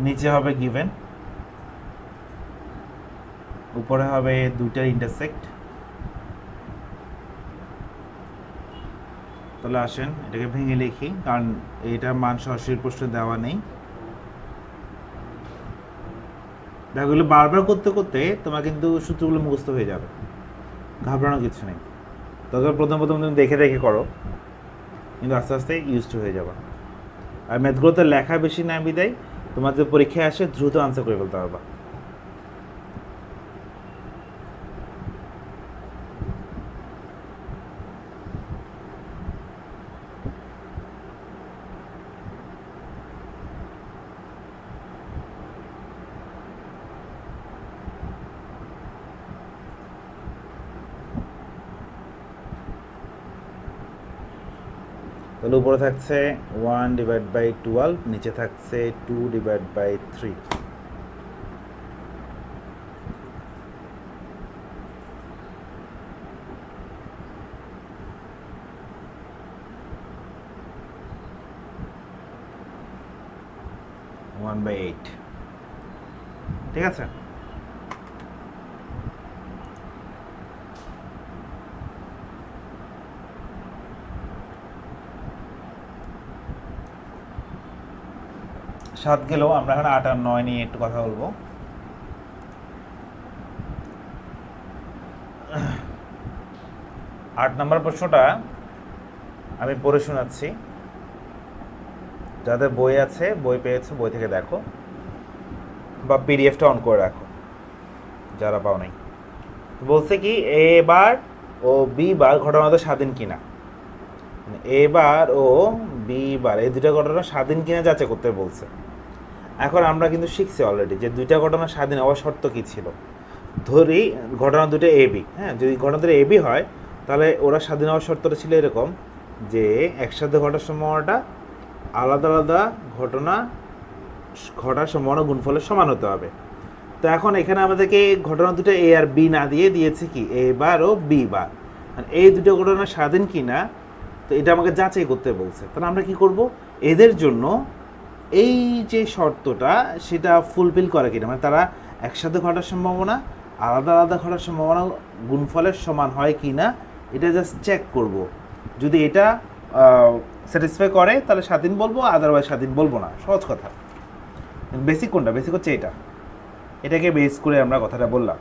নিচে হবে গিভেন, উপরে হবে দুইটার ইন্টারসেক্ট। তাহলে আসেন এটাকে ভেঙে লিখি, কারণ এইটার মান সরাসরি প্রশ্নে দেওয়া নেই। দেখো এগুলো বারবার করতে করতে তোমার কিন্তু সূত্রগুলো মুখস্থ হয়ে যাবে, ঘাবড়ানোর কিছু নেই। তবে প্রথম প্রথম তুমি দেখে দেখে করো, কিন্তু আস্তে আস্তে ইউজড হয়ে যাবে। আর ম্যাথগুলোতে লেখা বেশি না বিদায় তোমাদের পরীক্ষায় আসে দ্রুত আনসার করে ফেলতে পারবা। তাহলে উপরে থাকছে 1/12, নিচে থাকছে 2/3। ঠিক আছে। সাত গেল, আমরা এখন 8 আর 9 নিয়ে একটু কথা বলবো। 8 নম্বর প্রশ্নটা আমি পড়ে শোনাচ্ছি। যাদের বই আছে, বই পেয়েছো, বই থেকে দেখো বা পিডিএফটা অন করে রাখো যারা পাও নাই। বলছে কি এ বার ও বি বার ঘটনাটা স্বাধীন কিনা, এ বার ও বি বার এই দুইটা ঘটনা স্বাধীন কিনা যাচাই করতে বলছে। এখন আমরা কিন্তু শিখছি অলরেডি যে দুইটা ঘটনা স্বাধীন হওয়ার শর্ত কী ছিল। ধরি ঘটনা দুটো এ বি, হ্যাঁ, যদি ঘটনা দুটো এ বি হয় তাহলে ওরা স্বাধীন হওয়ার শর্তটা ছিল এরকম যে একসাথে ঘটার সম্ভাবনাটা আলাদা আলাদা ঘটনা ঘটার সম্ভাবনা গুণফলের সমান হতে হবে। তো এখন এখানে আমাদেরকে ঘটনা দুটো এ আর বি না দিয়ে দিয়েছে কি এ বার ও বি বার। এই দুটো ঘটনা স্বাধীন কি না তো এটা আমাকে যাচাই করতে বলছে। তাহলে আমরা কি করব, এদের জন্য এই যে শর্তটা সেটা ফুলফিল করে কিনা, মানে তারা একসাথে ঘটার সম্ভাবনা আলাদা আলাদা ঘটার সম্ভাবনা গুণফলের সমান হয় কি না এটা জাস্ট চেক করব। যদি এটা স্যাটিসফাই করে তাহলে স্বাধীন বলবো, আদারওয়াইজ স্বাধীন বলবো না। সহজ কথা। বেসিক কোনটা? বেসিক হচ্ছে এটাকে বেস করে আমরা কথাটা বললাম।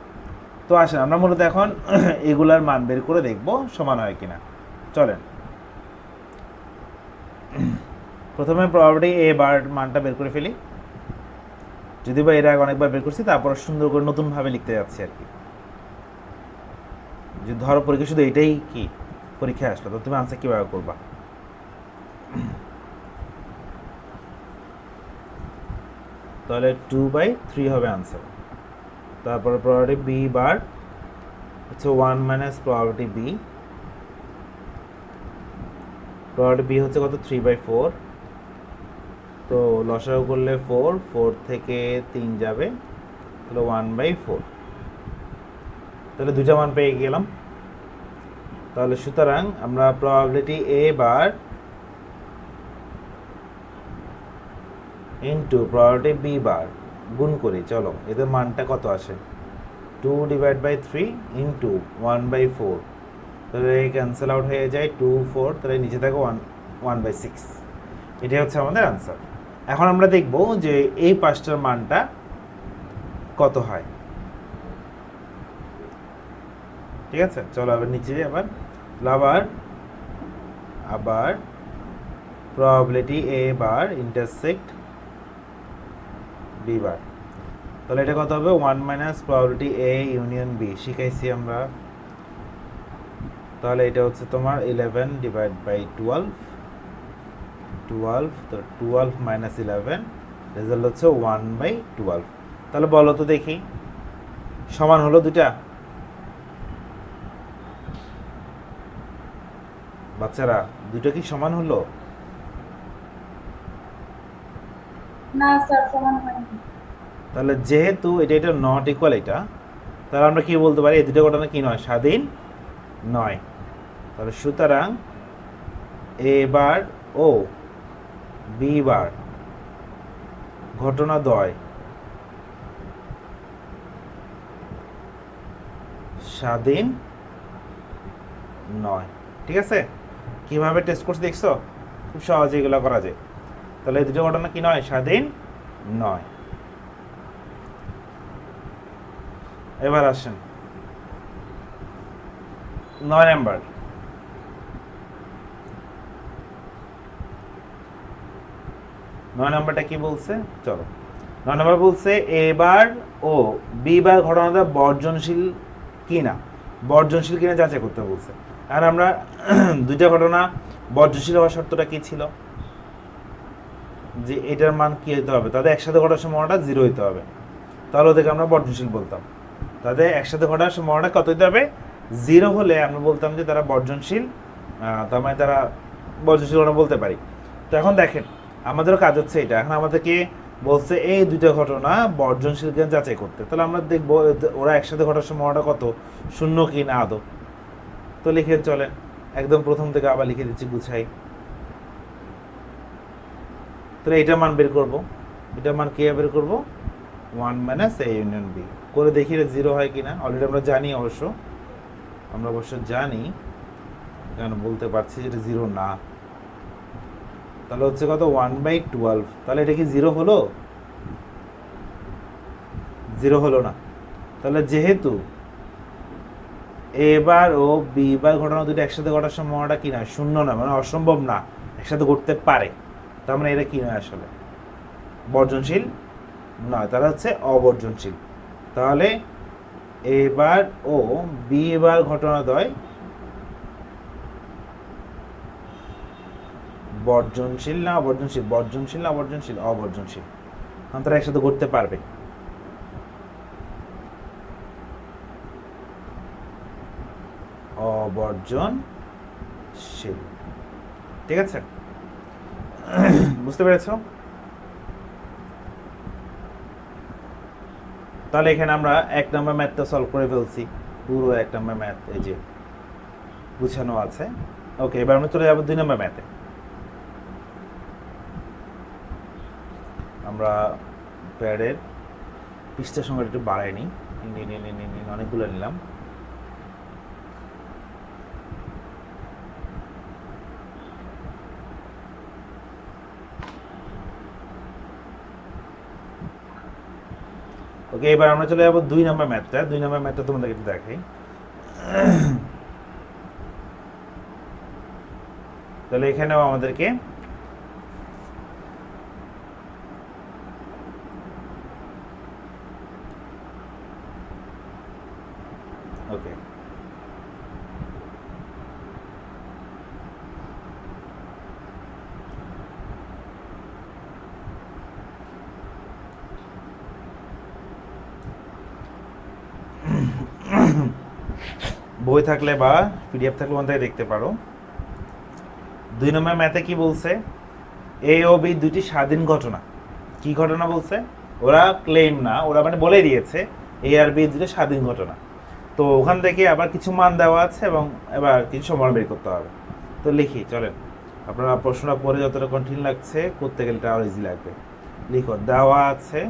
তো আসেন আমরা মূলত এখন এগুলার মান বের করে দেখব সমান হয় কিনা। চলেন প্রথমে প্রবাবিলিটি এ বার মানটা বের করে ফেলি। যদি বা এর আগে অনেকবার বের করছি, তারপর সুন্দর করে নতুনভাবে লিখতে যাচ্ছি আর কি। যে ধরো পরীক্ষা শুধু এইটাই কি পরীক্ষায় আসলো, তো তুমি আনসার কীভাবে করবা? তাহলে 2/3 হবে আনসার। তারপরে প্রবাবিলিটি বি বার হচ্ছে 1 minus probability B. Probability B হচ্ছে কত? 3/4। তো লসাগু করলে 4 থেকে 3 যাবে, তাহলে 1/4। তাহলে দুইটা মান পেয়ে গেলাম। তাহলে সুতরাং আমরা probability A bar into probability B bar গুণ করি। চলো এদের মানটা কত আসে? 2/3 ইন্টু 1/4। তাহলে ক্যান্সেল আউট হয়ে যায় 2 4, তাহলে নিচে থাকে 1/6। এটাই হচ্ছে আমাদের আনসার। এখন আমরা দেখব যে এই পাঁচটার মানটা কত হয়। ঠিক আছে, চলো আবার নিচে আবার probability A bar intersect B bar. তাহলে এটা কত হবে 1 minus probability A union B শিখাইছি আমরা। তাহলে এটা হচ্ছে তোমার 11 ডিভাইড বাই 12 তো 12 মাইনাস 11 রেজাল্ট হচ্ছে 1/12। তাহলে বলো তো দেখি সমান হলো দুটা? বাচ্চারা দুটো কি সমান হলো? না স্যার সমান হয়নি। তাহলে যেহেতু এটা নট ইকুয়াল এটা, তাহলে আমরা কি বলতে পারি এই দুটো ঘটনা কি নয়, স্বাধীন নয়। তাহলে সুতরাং এ বার ও বি বার ঘটনা দ্বয় স্বাধীন নয়। ঠিক আছে, কিভাবে টেস্ট করছে দেখছো? খুব সহজে এগুলো করা যায়। তাহলে এই দুটো ঘটনা কি নয়, স্বাধীন নয়। এবার আসেন 9 নাম্বার। 9 নাম্বারটা কি বলছে? চলো 9 নাম্বার বলছে এ বার ও বি বার ঘটনাটা বর্জনশীল কিনা, বর্জনশীল কিনা যাচাই করতে বলছে। আর আমরা দুইটা ঘটনা বর্জনশীল হওয়ার শর্তটা কি ছিল, যে এটার মান কি হতে হবে, তাদের একসাথে ঘটার সম্ভাবনাটা 0 হতে হবে, তাহলে ওদেরকে আমরা বর্জনশীল বলতাম। তাদের একসাথে ঘটার সম্ভাবনাটা কত হতে হবে? 0 হলে আমরা বলতাম যে তারা বর্জনশীল, তার মানে তারা বর্জনশীল ঘটনা বলতে পারি। তো এখন দেখেন আমাদেরও কাজ হচ্ছে এটা, এখন আমাদেরকে বলছে এই দুইটা ঘটনা বর্জনশীল কিনা যাচাই করতে। তাহলে আমরা দেখবো ওরা একসাথে ঘটার সম্ভাবনাটা কত, 0 কি না আদৌ। তো লিখে চলে একদম প্রথম থেকে আবার লিখে দিচ্ছি গুছাই। তাহলে এটার মান বের করবো, এটার মান কে বের করবো 1 মাইনাস এ ইউনিয়ন বি করে দেখি 0 হয় কিনা। অলরেডি আমরা জানি, আমরা অবশ্য জানি, কেন বলতে পারছি যেটা 0 না। তাহলে হচ্ছে কত 1/12। তাহলে এটা কি 0 হলো? 0 হলো না। তাহলে যেহেতু এ বার ও বি বার ঘটনা দুটো একসাথে ঘটার সম্ভাবনাটা কি না, 0 না, মানে অসম্ভব না, একসাথে ঘটতে পারে। তার মানে এটা কি নয়, আসলে বর্জনশীল নয়, তারা হচ্ছে অবর্জনশীল। তাহলে এ বার ও বি বার ঘটনাদ্বয় বর্জনশীল না অবর্জনশীল, বর্জনশীল না অবর্জনশীল, অবর্জনশীল, কারণ তারা একসাথে ঘটতে পারবে। অবর্জনশীল। ঠিক আছে, বুঝতে পেরেছো? তাহলে এখানে আমরা 1 নম্বর ম্যাথটা সলভ করে ফেলছি, পুরো 1 নম্বর ম্যাথ এই যে গুছানো আছে। ওকে, এবার আমরা চলে যাবো 2 নম্বর ম্যাথে। আমরা প্যাডের পৃষ্ঠা সংখ্যাটা একটু বাড়াই নিই, অনেকগুলো নিলাম। ওকে, এবার আমরা চলে যাবো 2 নম্বর ম্যাথটা। 2 নম্বর ম্যাথটা তোমাদেরকে একটু দেখাই। তাহলে এখানেও আমাদেরকে ওকে বই থাকলে বা পিডিএফ থাকলে ওখান থেকে দেখতে পারো। 2 নম্বর ম্যাথে কি বলছে, এ ও বি দুটি স্বাধীন ঘটনা। কি ঘটনা বলছে? ওরা ক্লেম না, ওরা মানে বলে দিয়েছে এ আর বি দুটো স্বাধীন ঘটনা। তো ওখান থেকে আবার কিছু মান দেওয়া আছে এবং এবার কিছু সমান বের করতে হবে। তো লিখি, চলেন। আপনারা প্রশ্নটা পড়ে যতটা কঠিন লাগছে, করতে গেলে আরো ইজি লাগবে। লিখো, দেওয়া আছে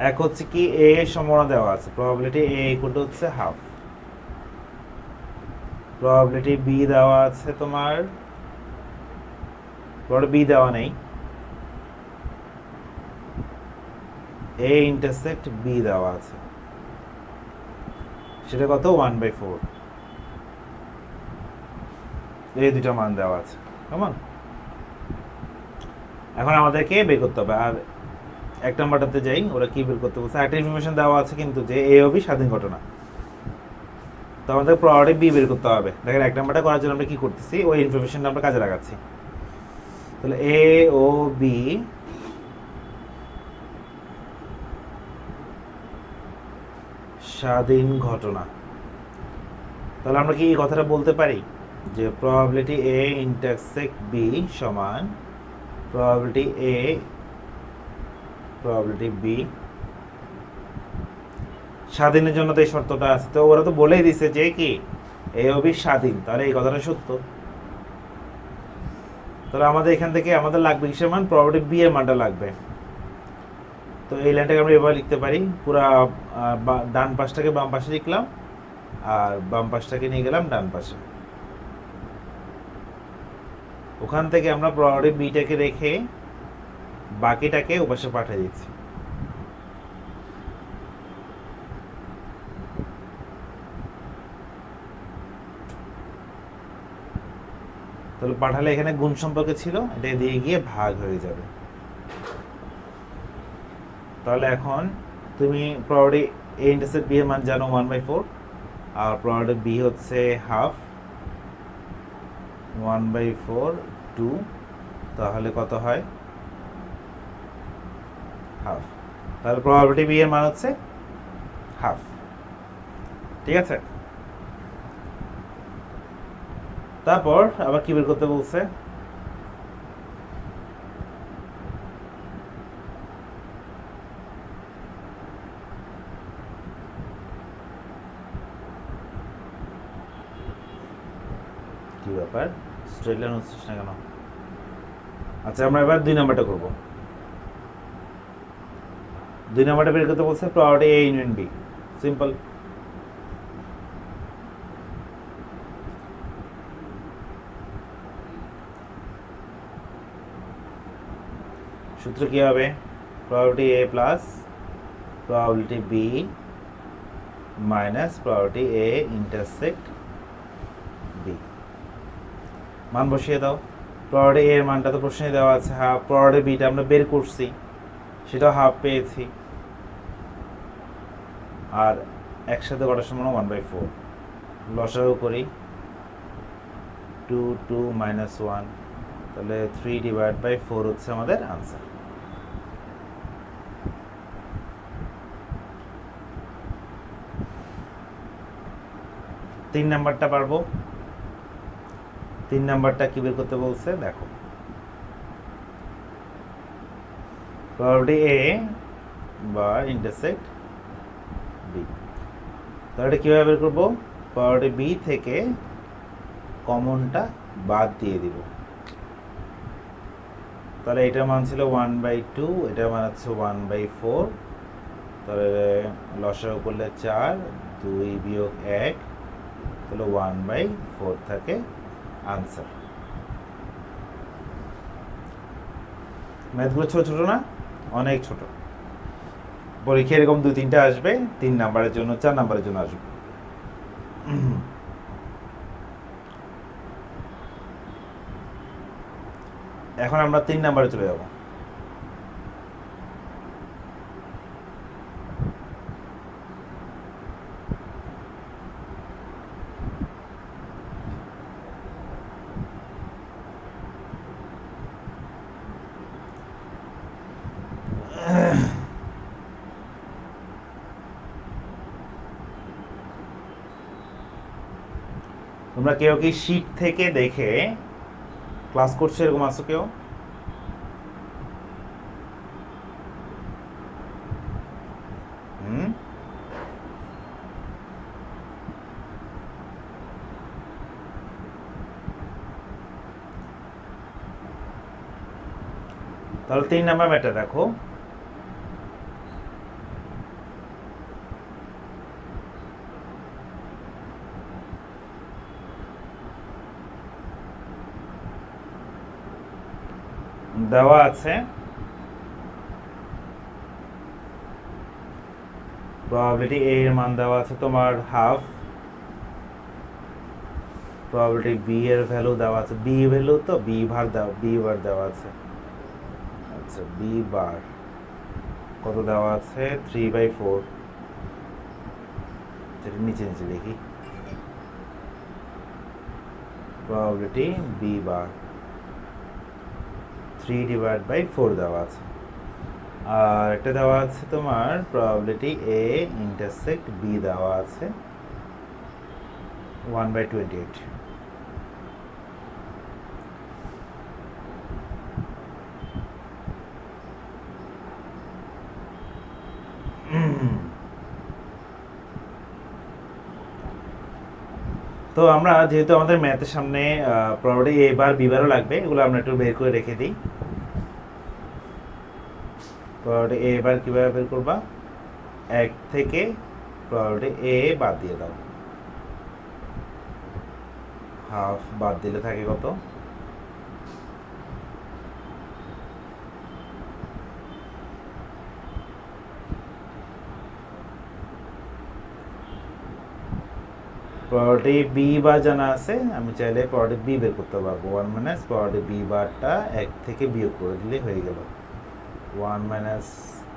এক হচ্ছে কি এ এর সম্ভাবনা দেওয়া আছে, প্রবাবিলিটি এ ইকুয়াল টু হচ্ছে হাফ। প্রবাবিলিটি বি দেওয়া আছে তোমার, বি দেওয়া নেই, এ ইন্টারসেক্ট বি দেওয়া আছে, সেটা কত 1/4। এই দুটো মান দেওয়া আছে, কেমন? এখন আমাদেরকে বের করতে হবে। আর এক নাম্বারটাতে যাই, ওরা কি বের করতে বলছে। একটা ইনফরমেশন দেওয়া আছে কিন্তু যে এ ও বি স্বাধীন ঘটনা, তো আমাদের প্রবাবিলিটি বি বের করতে হবে। দেখেন এক নাম্বারটা করার জন্য আমরা কি করতেছি, ওই ইনফরমেশনটা আমরা কাজে লাগাচ্ছি। তাহলে এ ও বি স্বাধীন ঘটনা, তাহলে আমরা কি এই কথাটা বলতে পারি যে প্রবাবিলিটি এ ইন্টারসেক্ট বি সমান প্রবাবিলিটি এ প্রবাবিলিটি বি। স্বাধীনের জন্য তো এই শর্তটা আছে, তো ওরা তো বলেই দিছে যে কি এ ও বি স্বাধীন, তাহলে এই কথাটা সত্য। তাহলে আমাদের এখান থেকে আমাদের লাগবে কিসের মান, প্রবাবিলিটি বি এর মানটা লাগবে। তো এই লাইনটাকে আমরা এভাবে লিখতে পারি, পুরা ডান পাশটাকে বাম পাশে লিখলাম আর বাম পাশটাকে নিয়ে গেলাম ডান পাশে। ওখান থেকে আমরা প্রবাবিলিটি বিটাকে রেখে বাকিটাকে ওপাশে পাঠিয়ে দিচ্ছি। তাহলে পাঠালে এখানে গুণ সম্পর্কে ছিল, এটা দিয়ে গিয়ে ভাগ হয়ে যাবে। তাহলে এখন তুমি প্রবাবিলিটি এ ইন্টারসেক্ট বি এর মান জানো 1/4, আর প্রবাবিলিটি বি হচ্ছে হাফ, 1/4 2, তাহলে কত হয় হাফ। তাহলে প্রবাবিলিটি বি এর মান হচ্ছে হাফ, ঠিক আছে। তারপর আবার কি বের করতে বলছে, কি ব্যাপার স্ট্রেট লাইন হচ্ছে না কেন? আচ্ছা আমরা এবার 2 নাম্বারটা করব। 2 নাম্বারটা বের করতে বলছে probability A union B, simple. সূত্র কি হবে, probability A plus probability B minus probability A intersect B. মান বসিয়ে দাও। প্রবাবিলিটি এর মানটা তো প্রশ্নে দেওয়া আছে হাফ, প্রবাবিলিটি বিটা আমরা বের করছি, সেটাও হাফ পেয়েছি, আর একসাথে করার সময় 1/4 লসাগু করি 2 2 -1, তাহলে 3/4 হচ্ছে আমাদের আনসার। তিন নাম্বারটা পারবো। 3 নাম্বারটা কি বের করতে বলছে দেখো, প্রবাবিলিটি এ বা ইন্টারসেক্ট বি। তাহলে এটা কীভাবে বের করবো, প্রবাবিলিটি বি থেকে কমনটা বাদ দিয়ে দিব। তাহলে এটার মান ছিল 1/2, এটার মান হচ্ছে 1/4, তাহলে লসাগু করলে 4, 2 বিয়োগ 1, তাহলে 1/4 থাকে আনসার। ম্যাথগুলো ছোট ছোট না, অনেক ছোট। পরীক্ষা এরকম 2-3টা আসবে, 3 নাম্বারের জন্য 4 নাম্বারের জন্য আসবে। এখন আমরা 3 নাম্বারে চলে যাব। তোমরা কেউ কি শীট থেকে দেখে ক্লাস করছো, এরকম আসো কেউ? তাহলে 3 নাম্বার ম্যাটার দেখো, দেওয়া আছে প্রবাবিলিটি এ এর মান দেওয়া আছে তোমার হাফ, প্রবাবিলিটি বি এর ভ্যালু দেওয়া আছে, বি ভ্যালু তো বি বার দেওয়া আছে। আচ্ছা বি বার কত দেওয়া আছে 3/4, যেটা নিচে নিচে দেখি প্রবাবিলিটি বি বার 3/4 দেওয়া আছে। আর একটা দেওয়া আছে তোমার প্রবাবিলিটি এ ইন্টারসেক্ট বি দেওয়া আছে 1/28। তো আমরা যেহেতু আমাদের ম্যাথের সামনে প্রবাবিলিটি এ বার বি বারও লাগবে, এগুলো আমরা একটু বের করে রেখে দিই। প্রবাবিলিটি এ বার কীভাবে বের করবা, 1 থেকে প্রবাবিলিটি এ বাদ দিয়ে দাও, হাফ বাদ দিলে থাকে কত, প্রবাবিলিটি বি বার জানা আছে, আমি চাইলে প্রবাবিলিটি বি বের করতে পারবো। 1 মাইনাস প্রবাবিলিটি বি বারটা 1 থেকে বিয়োগ করে দিলে হয়ে গেল 1 মাইনাস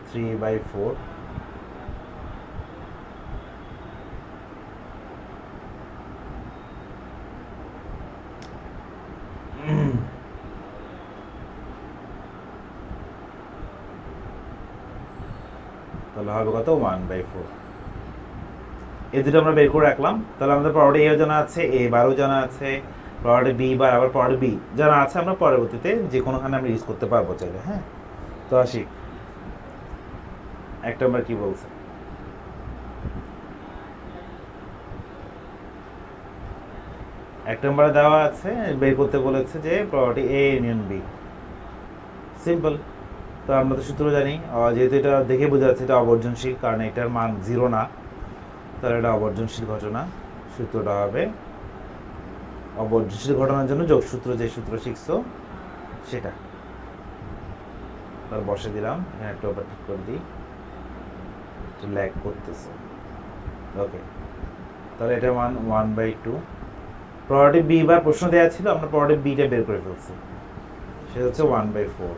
3/4 তাহলে হবে কত 1/4। এই দুটো আমরা বের করে রাখলাম। তাহলে আমাদের প্রবাবিলিটি এও জানা আছে, এ বারও জানা আছে, প্রবাবিলিটি বি বার আবার প্রবাবিলিটি বি জানা আছে, আমরা পরবর্তীতে যে কোনোখানে আমরা ইউজ করতে পারবো চাইলে। হ্যাঁ, তো আসি একটা আমরা কি বলছে, এক নম্বরে দেওয়া আছে বের করতে বলেছে যে probability A union B, simple. তো আমরা তো সূত্র জানি, যেহেতু এটা দেখে বোঝা যাচ্ছে এটা অবর্জনশীল, কারণ এটার মান 0 না, তাহলে এটা অবর্জনশীল ঘটনা। সূত্রটা হবে অবর্জনশীল ঘটনার জন্য যোগসূত্র, যে সূত্র শিখছো সেটা। তার বসে দিলাম, এখানে একটু আবার ঠিক করে দিই, একটু ল্যাগ করতেছে। ওকে, তাহলে এটা মান 1/2। প্রবাবিলিটি বি বার প্রশ্ন দেওয়া ছিল, আমরা প্রবাবিলিটি বিটা বের করে ফেলছি, সেটা হচ্ছে 1/4।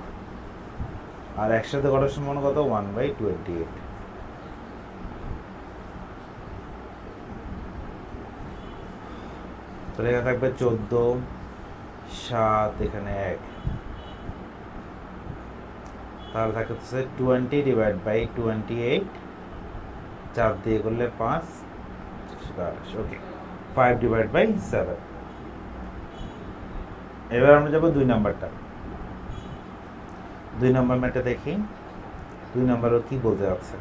আর একসাথে ঘটার সম্ভাবনা কত 1/28। তাহলে এখানে থাকবে 14, 7, এখানে 1, তাহলে থাকছে 20/28, 4 দিয়ে করলে 5, ওকে 5/7। এবার আমরা যাবো 2 নাম্বারটা। 2 নাম্বার ম্যাটটা দেখি, 2 নাম্বারও কি বলতে যাচ্ছে,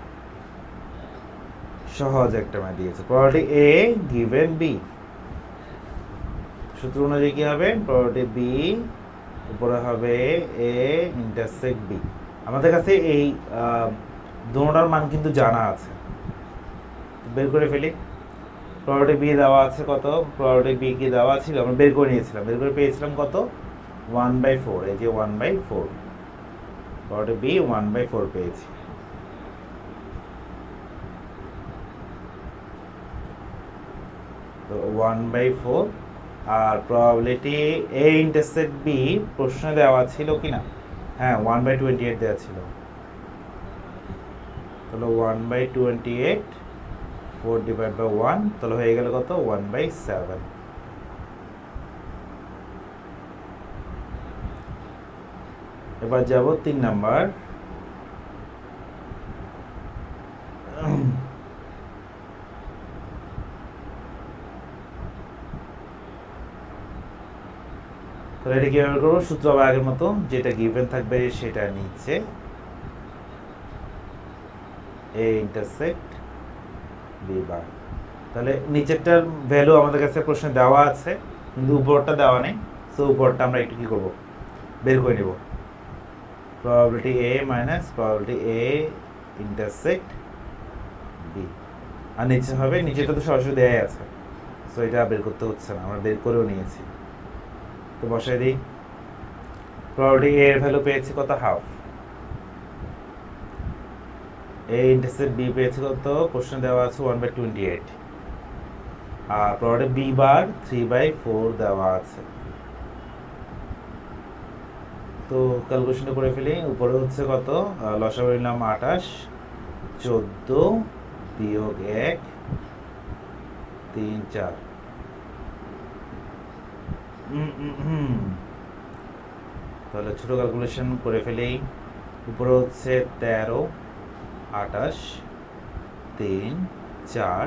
সহজ একটা ম্যাথ দিয়েছে, প্রবাবিলিটি এ গিভেন বি। সূত্র অনুযায়ী কি হবে, প্রবাবিলিটি বি উপরে হবে এ ইন্টারসেক্ট বি। আমাদের কাছে এই দুটোটার মান কিন্তু জানা আছে, বের করে ফেলি। প্রবাবিলিটি বি দেওয়া আছে কত, প্রবাবিলিটি বি কি দেওয়া ছিল, আমরা বের করে নিয়েছিলাম, বের করে পেয়েছিলাম কত 1/4, এই যে 1/4, প্রবাবিলিটি বি 1/4 পেয়েছি। তো 1/4, আর প্রবাবিলিটি এ ইন্টারসেক্ট বি প্রশ্নে দেওয়া ছিল কিনা, হ্যাঁ 1/28 দেওয়া ছিল, তাহলে 1/28 4/1, তাহলে হয়ে গেল কত 1/7। এবার যাব 3 নাম্বার। তাহলে এটা কিভাবে করবো, সূত্র আবার আগের মতো, যেটা গিভেন থাকবে সেটা নিচে এ ইন্টারসেক্ট বি বার। তাহলে নিচেরটার ভ্যালু আমাদের কাছে প্রশ্নে দেওয়া আছে, কিন্তু উপরটা দেওয়া নেই, সো উপরটা আমরা একটু কি করবো, বের করে নেব। Probability A minus probability A intersect B, আর নিচে হবে, নিচেটা তো সরাসরি দেয়াই আছে, সো এটা বের করতে হচ্ছে না, আমরা বের করেও নিয়েছি। তো বসাই দিই, প্রবাবিলিটি এ এর ভ্যালু পেয়েছি কত, হাফ। এ ইন্টারসেক্ট বি পেয়েছি কত, প্রশ্নে দেওয়া আছে 1/28। আর প্রবলেম বি বার 3/4 দেওয়া আছে। তো ক্যালকুলেশনটা করে ফেলি। উপরে হচ্ছে কত, লসাগু নিলাম 28, 14 বিয়োগ 1 3 4। তাহলে ছোট ক্যালকুলেশন করে ফেলি। উপরে হচ্ছে 13, 28, 3 4,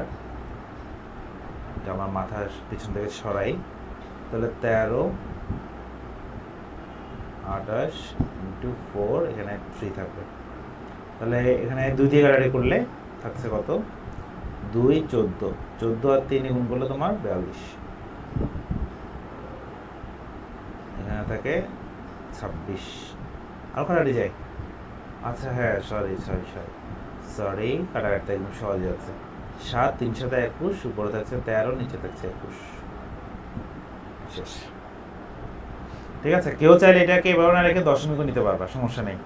এটা আমার মাথার পিছন থেকে সরাই। তাহলে 13, 28 ইন্টু 4, এখানে 3 থাকবে। তাহলে এখানে 2 দিয়ে কাটাকাটি করলে থাকছে কত, 2 14, 14 আর 3 গুণ করলে তোমার 42, এখানে থাকে 26। আর কাটাকাটি যায়। আচ্ছা হ্যাঁ, সরি কাটাকাটিটা একদম সহজ আছে। 7 3 7 21, উপরে থাকছে 13, নিচে থাকছে 21, শেষ। ঠিক আছে, কেউ চাইলে এটাকে এভাবে না রেখে দশমিকও নিতে পারবা, সমস্যা নেই।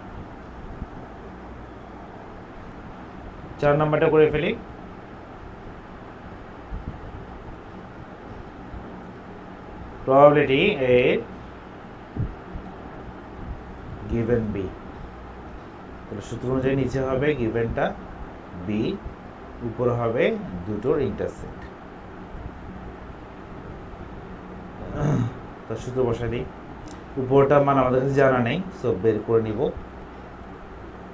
4 নাম্বারটা করে ফেলি। প্রবাবিলিটি এ গিভেন বি, তাহলে সূত্র অনুযায়ী নিচে হবে গিভেনটা বি, উপরে হবে দুটোর ইন্টারসেক্ট। তো সূত্র বসাই দিই। উপরটা মান আমাদের কাছে জানা নেই, সো বের করে নিব।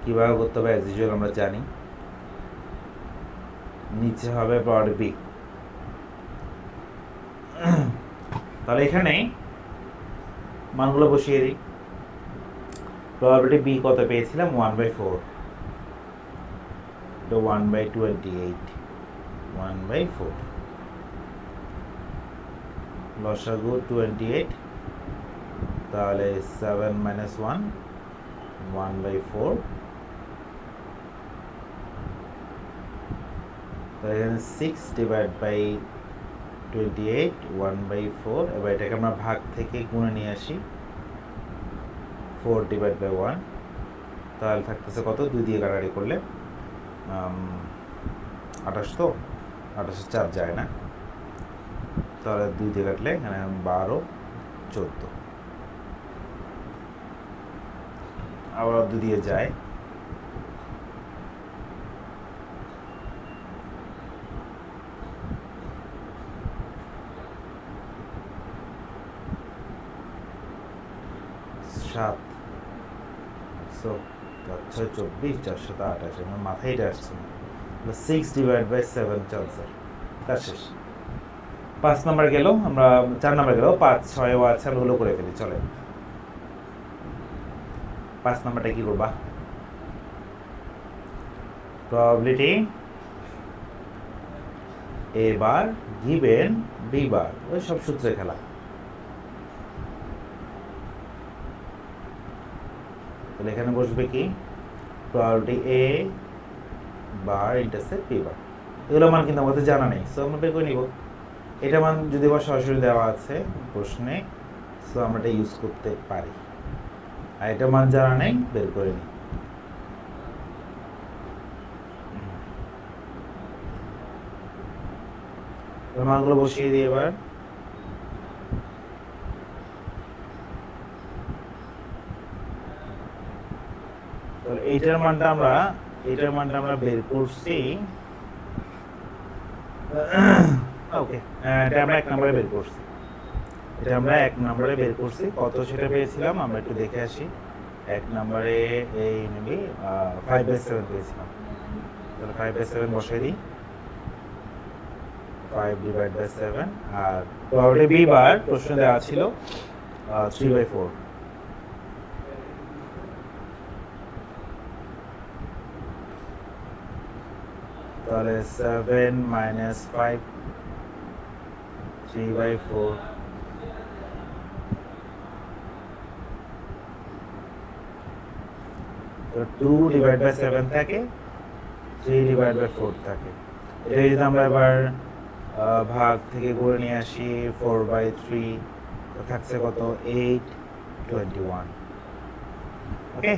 কিভাবে করতে হবে অ্যাজ ইউজুয়াল আমরা জানি। নিচে হবে প্রবাবিলিটি বি। তাহলে এখানে মানগুলো বসিয়ে দিই। প্রবাবিলিটি বি কত পেয়েছিলাম, 1/4, 1/28, 1/4। লসাগু 28, তাহলে 7 - 1, 1/4। তাহলে এখানে 6 / 28, 1/4। এবার এটাকে আমরা ভাগ থেকে গুণে নিয়ে আসি, 4 / 1। তাহলে থাকতেছে কত, 2 দিয়ে কাটাকাটি করলে 28, তো 28 4 যায় না, তাহলে 2 দিয়ে কাটলে এখানে 12 14, আবার 2 দিয়ে যায়। সাত, 24, 4 7 28, আমার মাথায় এটা আসছে না। 6 / 7 চান্সার, তার শেষ। 5 নাম্বার গেল, আমরা 4 নাম্বার গেল, 5 6 ও আছে, আমরা হলো করে ফেলি, চলে। 5 নাম্বারটা কি করবা, probability A bar given B bar, ওই সব সূত্রে খেলা। তাহলে এখানে বসবে কি, probability A bar intersect B bar. এগুলো মান কিন্তু আমাদের জানা নেই, সো আমরা বের করে নিব। এটা মান যদি আবার সরাসরি দেওয়া আছে প্রশ্নে, সো আমরা এটা ইউজ করতে পারি। আর এটা মান জানা নেই, বের করে নিই। মানগুলো বসিয়ে দিই এবার। তাহলে এইটার মানটা আমরা বের করছি। ওকে, এটা আমরা 1 নম্বরে বের করছি। কত সেটা পেয়েছিলাম আমরা একটু দেখে আসি। 1 নম্বরে এই মেবি 5/7 পেয়েছিলাম। তাহলে 5/7 বসাই দিই, 5 / 7। আর প্রবাবিলিটি বি বার প্রশ্ন দেওয়া ছিল 3/4। তাহলে 7 - 5, 3/4। তো 2 / 7 থাকে, 3 / 4 থাকে। এটা যদি আমরা এবার ভাগ থেকে করে নিয়ে আসি, 4/3, তো থাকছে কত, 8 21। ওকে,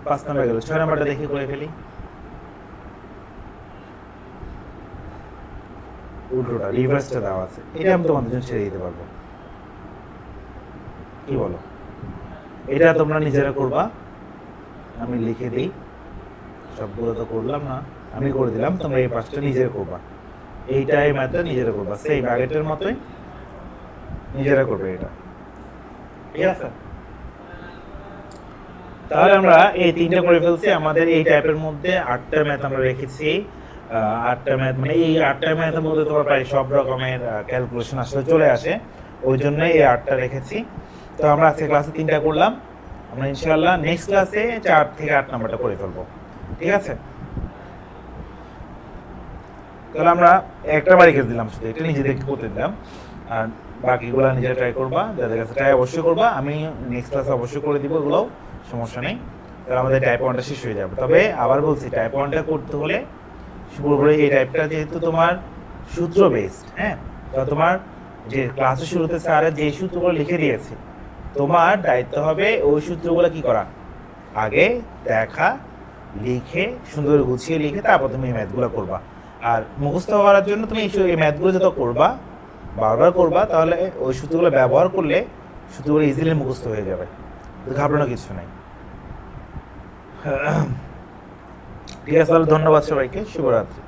5 নাম্বার গেল। 6 নাম্বারটা দেখি করে ফেলি। উল্টোটা রিভার্সটা দেওয়া আছে, এটা আমি তোমাদের জন্য ছেড়ে দিতে পারবো। কি বলো? এটা তোমরা নিজেরা করবা, আমি লিখে দিই, সবগুলো তো করলাম না, আমি করে দিলাম, তোমরা এই পাঁচটা নিজেরা করবা, এইটা এই ম্যাথটা নিজেরা করবা, সেই আগেরটার মতোই নিজেরা করবে এটা, ঠিক আছে? তাহলে আমরা এই তিনটা করে ফেলছি। আমাদের এই টাইপের মধ্যে 8টা ম্যাথ আমরা রেখেছি। 8টা ম্যাথ মানে এই 8টা ম্যাথের মধ্যে তোমার প্রায় সব রকমের ক্যালকুলেশন আসলে চলে আসে, ওই জন্যই এই 8টা রেখেছি। তো আমরা আজকে ক্লাসে 3টা করলাম, আমরা ইনশাআল্লাহ নেক্সট ক্লাসে 4 থেকে 8 নাম্বারটা করে ফেলবো, ঠিক আছে? তাহলে আমরা একটা বাড়ি করে দিলাম, শুধু এটা নিজেদেরকে করতে দিলাম, আর বাকিগুলো নিজে ট্রাই করবা, যাদের কাছে ট্রাই অবশ্যই করবা, আমি নেক্সট ক্লাসে অবশ্যই করে দিব, এগুলো সমস্যা নেই। তাহলে আমাদের টাইপ 1টা শেষ হয়ে যাবে। তবে আবার বলছি, টাইপ 1টা করতে হলে পুরোপুরি এই টাইপটা যেহেতু তোমার সূত্র বেসড, হ্যাঁ, তো তোমার যে ক্লাসের শুরুতে স্যার যে সূত্রগুলো লিখে দিয়েছে, তোমার দায়িত্ব হবে ওই সূত্রগুলো কি করা, আগে দেখা, লিখে সুন্দর গুছিয়ে লিখে তারপর তুমি এই ম্যাথগুলো করবা। আর মুখস্থ করার জন্য তুমি এই ম্যাথগুলো যত করবা, বারবার করবা, তাহলে ওই সূত্রগুলো ব্যবহার করলে সূত্রগুলো ইজিলি মুখস্থ হয়ে যাবে, তো ঘাবড়ানোর কিছু নেই। ঠিক আছে, তাহলে ধন্যবাদ সবাইকে, শুভরাত্রি।